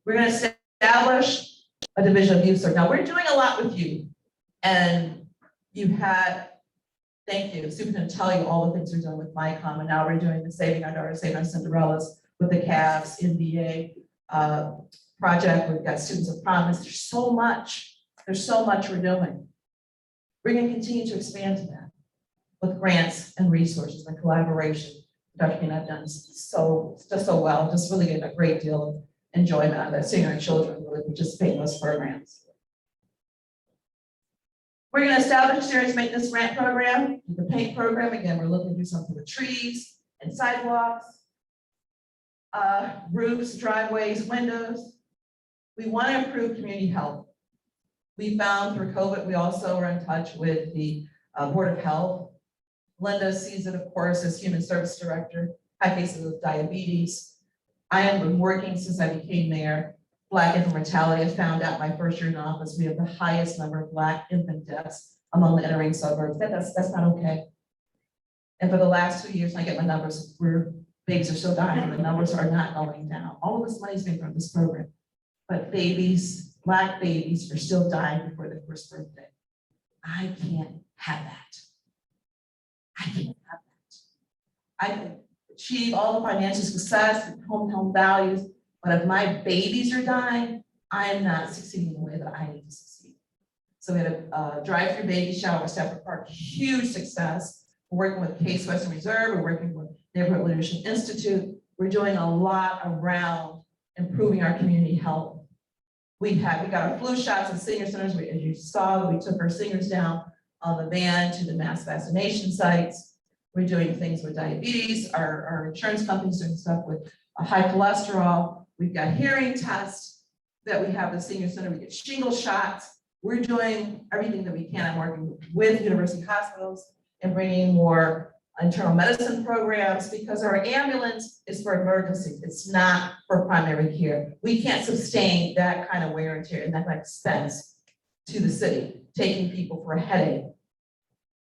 We're going to establish a division of youth service. Now we're doing a lot with you. And thank you, Superintendent tell you all the things we're doing with MyCom, and now we're doing the Saving Our Daughters, Saving Our Cinderellas with the CAVS, NBA project. We've got Students of Promise. There's so much we're doing. We're going to continue to expand to that with grants and resources and collaboration. Dr. King, I've done just so well, just really getting a great deal of enjoyment out of that, seeing our children really participate in those programs. We're going to establish a serious maintenance grant program, the paint program. Again, we're looking to do something with trees and sidewalks, roofs, driveways, windows. We want to improve community health. We found through COVID, we also are in touch with the Board of Health. Linda sees it, of course, as Human Service Director, high cases of diabetes. I have been working since I became mayor. Black infant mortality, I found out my first year in office, we have the highest number of Black infant deaths among the inner ring suburbs. That's not okay. And for the last 2 years, I get my numbers where babies are still dying, the numbers are not going down. All of this money is being from this program. But Black babies are still dying before their first birthday. I can't have that. I can't have that. I can achieve all the financial success and home values, but if my babies are dying, I am not succeeding the way that I need to succeed. So we had a drive-through baby shower at Stafford Park, huge success. We're working with Case Western Reserve, we're working with Neighborhood Leadership Institute. We're doing a lot around improving our community health. We got our flu shots in senior centers. As you saw, we took our seniors down on the van to the mass vaccination sites. We're doing things with diabetes. Our insurance companies doing stuff with high cholesterol. We've got hearing tests that we have at the senior center. We get shingle shots. We're doing everything that we can. I'm working with university hospitals and bringing more internal medicine programs because our ambulance is for emergencies. It's not for primary care. We can't sustain that kind of wear and tear and that kind of expense to the city, taking people for a headache,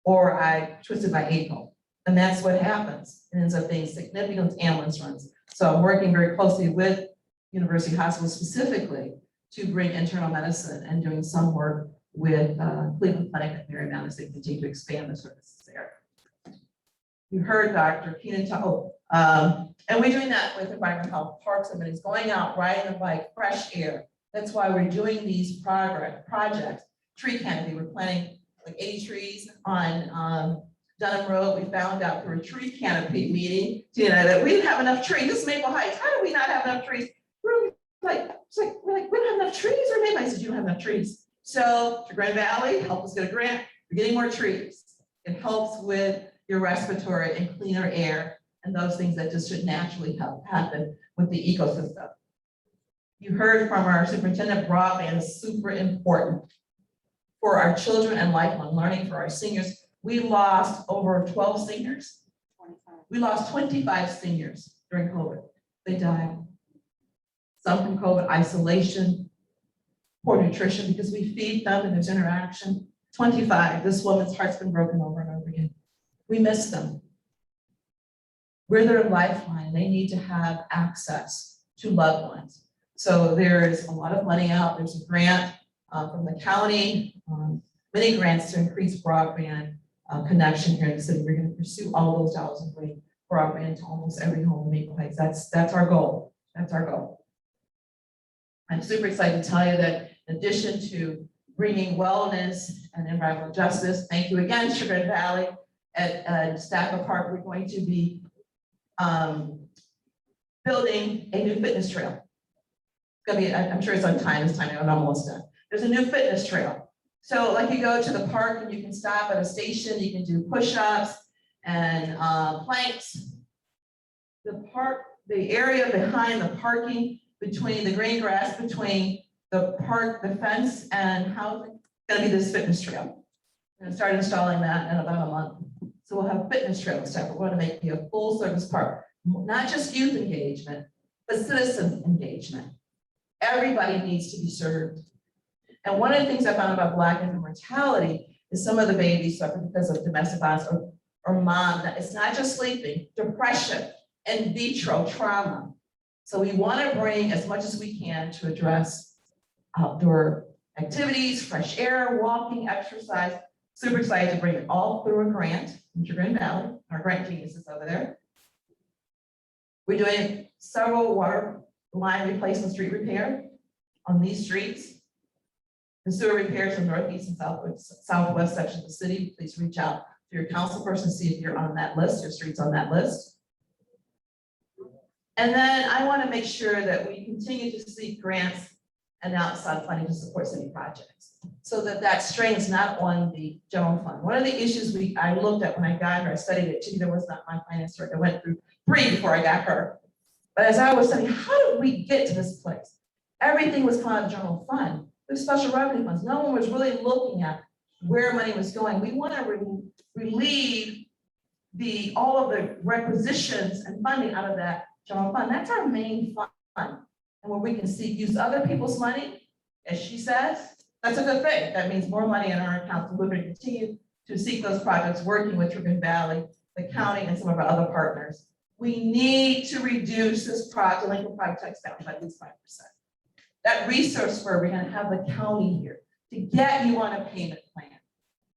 or I twisted my ankle. And that's what happens. It ends up being significant ambulance runs. So I'm working very closely with University Hospital specifically to bring internal medicine and doing some work with Cleveland Clinic at Marymount as they continue to expand the services there. You heard Dr. Keenan talk, and we're doing that with environmental health parks. I mean, it's going out, riding a bike, fresh air. That's why we're doing these projects. Tree canopy, we're planting like 80 trees on Dunham Road. We found out through a tree canopy meeting, that we didn't have enough trees. This is Maple Heights. How do we not have enough trees? We're like, we don't have enough trees, or maybe I said, you don't have enough trees. So to Grand Valley, help us get a grant. We're getting more trees. It helps with your respiratory and cleaner air and those things that just should naturally happen with the ecosystem. You heard from our superintendent, broadband is super important for our children and lifelong learning for our seniors. We lost over 12 seniors. 25. We lost 25 seniors during COVID. They died. Some from COVID isolation, poor nutrition, because we feed them and there's interaction. 25, this woman's heart's been broken over and over again. We miss them. We're their lifeline. They need to have access to loved ones. So there's a lot of money out. There's a grant from the county, many grants to increase broadband connection here in the city. We're going to pursue all those dollars and bring broadband to almost every home in Maple Heights. That's our goal. That's our goal. I'm super excited to tell you that in addition to bringing wellness and environmental justice, thank you again, Sugar Valley, at Stafford Park, we're going to be building a new fitness trail. It's gonna be, I'm sure it's on time, I'm almost done. There's a new fitness trail. So like you go to the park and you can stop at a station, you can do push-ups and planks. The area behind the parking, between the green grass, between the park, the fence and housing, gonna be this fitness trail. We're gonna start installing that in about a month. So we'll have fitness trail and stuff. We're gonna make it a full service park, not just youth engagement, but citizen engagement. Everybody needs to be served. And one of the things I found about Black infant mortality is some of the babies suffer because of domestic violence or mom. It's not just sleeping, depression, in vitro trauma. So we want to bring as much as we can to address outdoor activities, fresh air, walking, exercise. Super excited to bring it all through a grant in Grand Valley. Our grant geniuses over there. We're doing several water line replacement, street repair on these streets. The sewer repairs in northeast and southwest section of the city. Please reach out to your council person, see if you're on that list, your street's on that list. And then I want to make sure that we continue to seek grants and outside funding to support city projects, so that strains not on the general fund. One of the issues I looked at when I got here, I studied it too. There was not my finance director. I went through 3 before I got her. But as I was studying, how did we get to this place? Everything was coming out of the general fund. There's special revenue funds. No one was really looking at where money was going. We want to relieve all of the requisitions and funding out of that general fund. That's our main fund. And where we can use other people's money, as she says, that's a good thing. That means more money in our account. So we're going to continue to seek those projects, working with Grand Valley, the county, and some of our other partners. We need to reduce this delinquent projects down by at least 5%. That resource where we're going to have the county here to get you on a payment plan.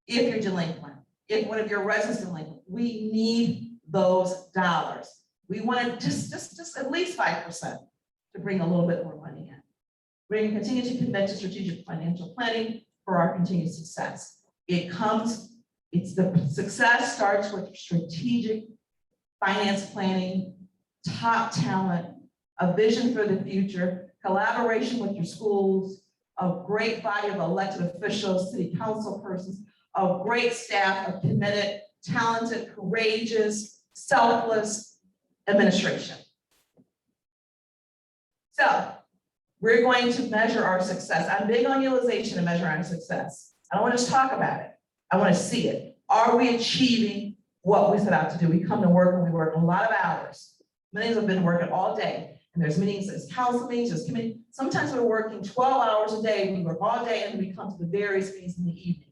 If you're delinquent, if one of your residents is delinquent, we need those dollars. We want to just at least 5% to bring a little bit more money in. We're going to continue to commit to strategic financial planning for our continued success. The success starts with strategic finance planning, top talent, a vision for the future, collaboration with your schools, a great body of elected officials, city council persons, a great staff of committed, talented, courageous, selfless administration. So we're going to measure our success. I'm big on utilization and measuring our success. I don't want to just talk about it. I want to see it. Are we achieving what we set out to do? We come to work and we work a lot of hours. Many of us have been working all day. And there's meetings, there's council meetings, there's committee. Sometimes we're working 12 hours a day, we work all day, and we come to the various meetings in the evenings.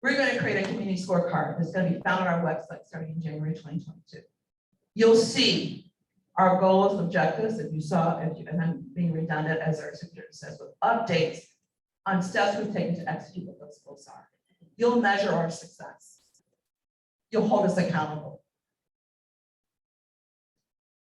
We're going to create a community scorecard that's going to be found on our website starting in January 2022. You'll see our goals, objectives, if you saw, and I'm being redundant as our secretary says, with updates on steps we've taken to execute what those goals are. You'll measure our success. You'll hold us accountable.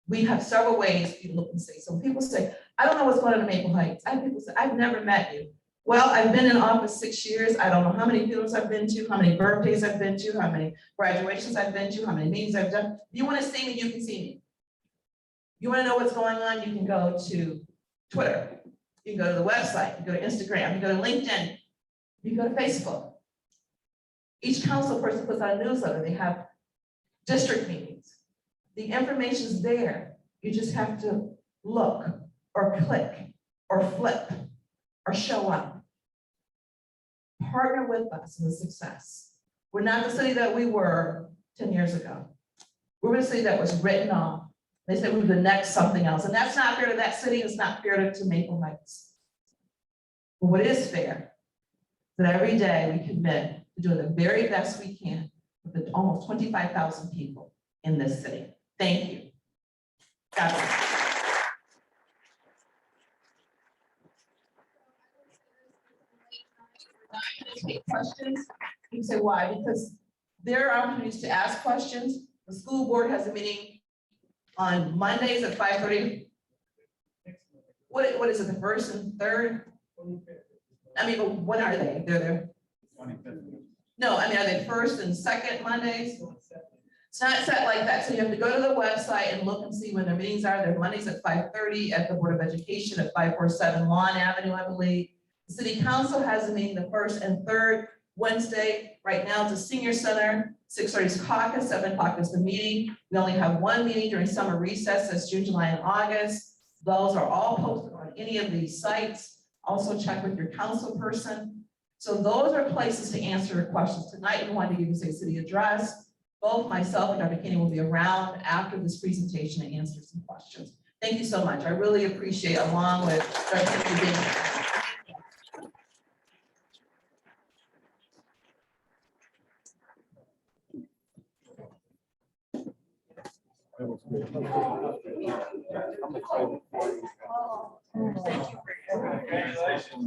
We have several ways you look and see. So when people say, I don't know what's going on in Maple Heights. I have people say, I've never met you. Well, I've been in office 6 years. I don't know how many funerals I've been to, how many birthdays I've been to, how many graduations I've been to, how many meetings I've done. If you want to see me, you can see me. You want to know what's going on, you can go to Twitter. You can go to the website, you can go to Instagram, you can go to LinkedIn, you can go to Facebook. Each council person puts out a newsletter. They have district meetings. The information's there. You just have to look or click or flip or show up. Partner with us in the success. We're not the city that we were 10 years ago. We're a city that was written off. They said we were the next something else, and that's not fair to that city. It's not fair to Maple Heights. But what is fair is that every day we commit to doing the very best we can with the almost 25,000 people in this city. Thank you. God bless. Take questions. You can say why? Because there are opportunities to ask questions. The school board has a meeting on Mondays at 5:30. What is it, the first and third? I mean, but when are they? They're there. No, I mean, are they first and second Mondays? It's not set like that. So you have to go to the website and look and see when their meetings are. They're Mondays at 5:30 at the Board of Education at 547 Lawn Avenue, I believe. The City Council has a meeting the first and third Wednesday. Right now, it's a senior center. 6:30 is caucus, 7 o'clock is the meeting. We only have one meeting during summer recess. That's June, July, and August. Those are all posted on any of these sites. Also check with your council person. So those are places to answer your questions. Tonight, we wanted to give you a city address. Both myself and Dr. Kenny will be around after this presentation to answer some questions. Thank you so much. I really appreciate, along with Dr. Kenny, being here. Congratulations.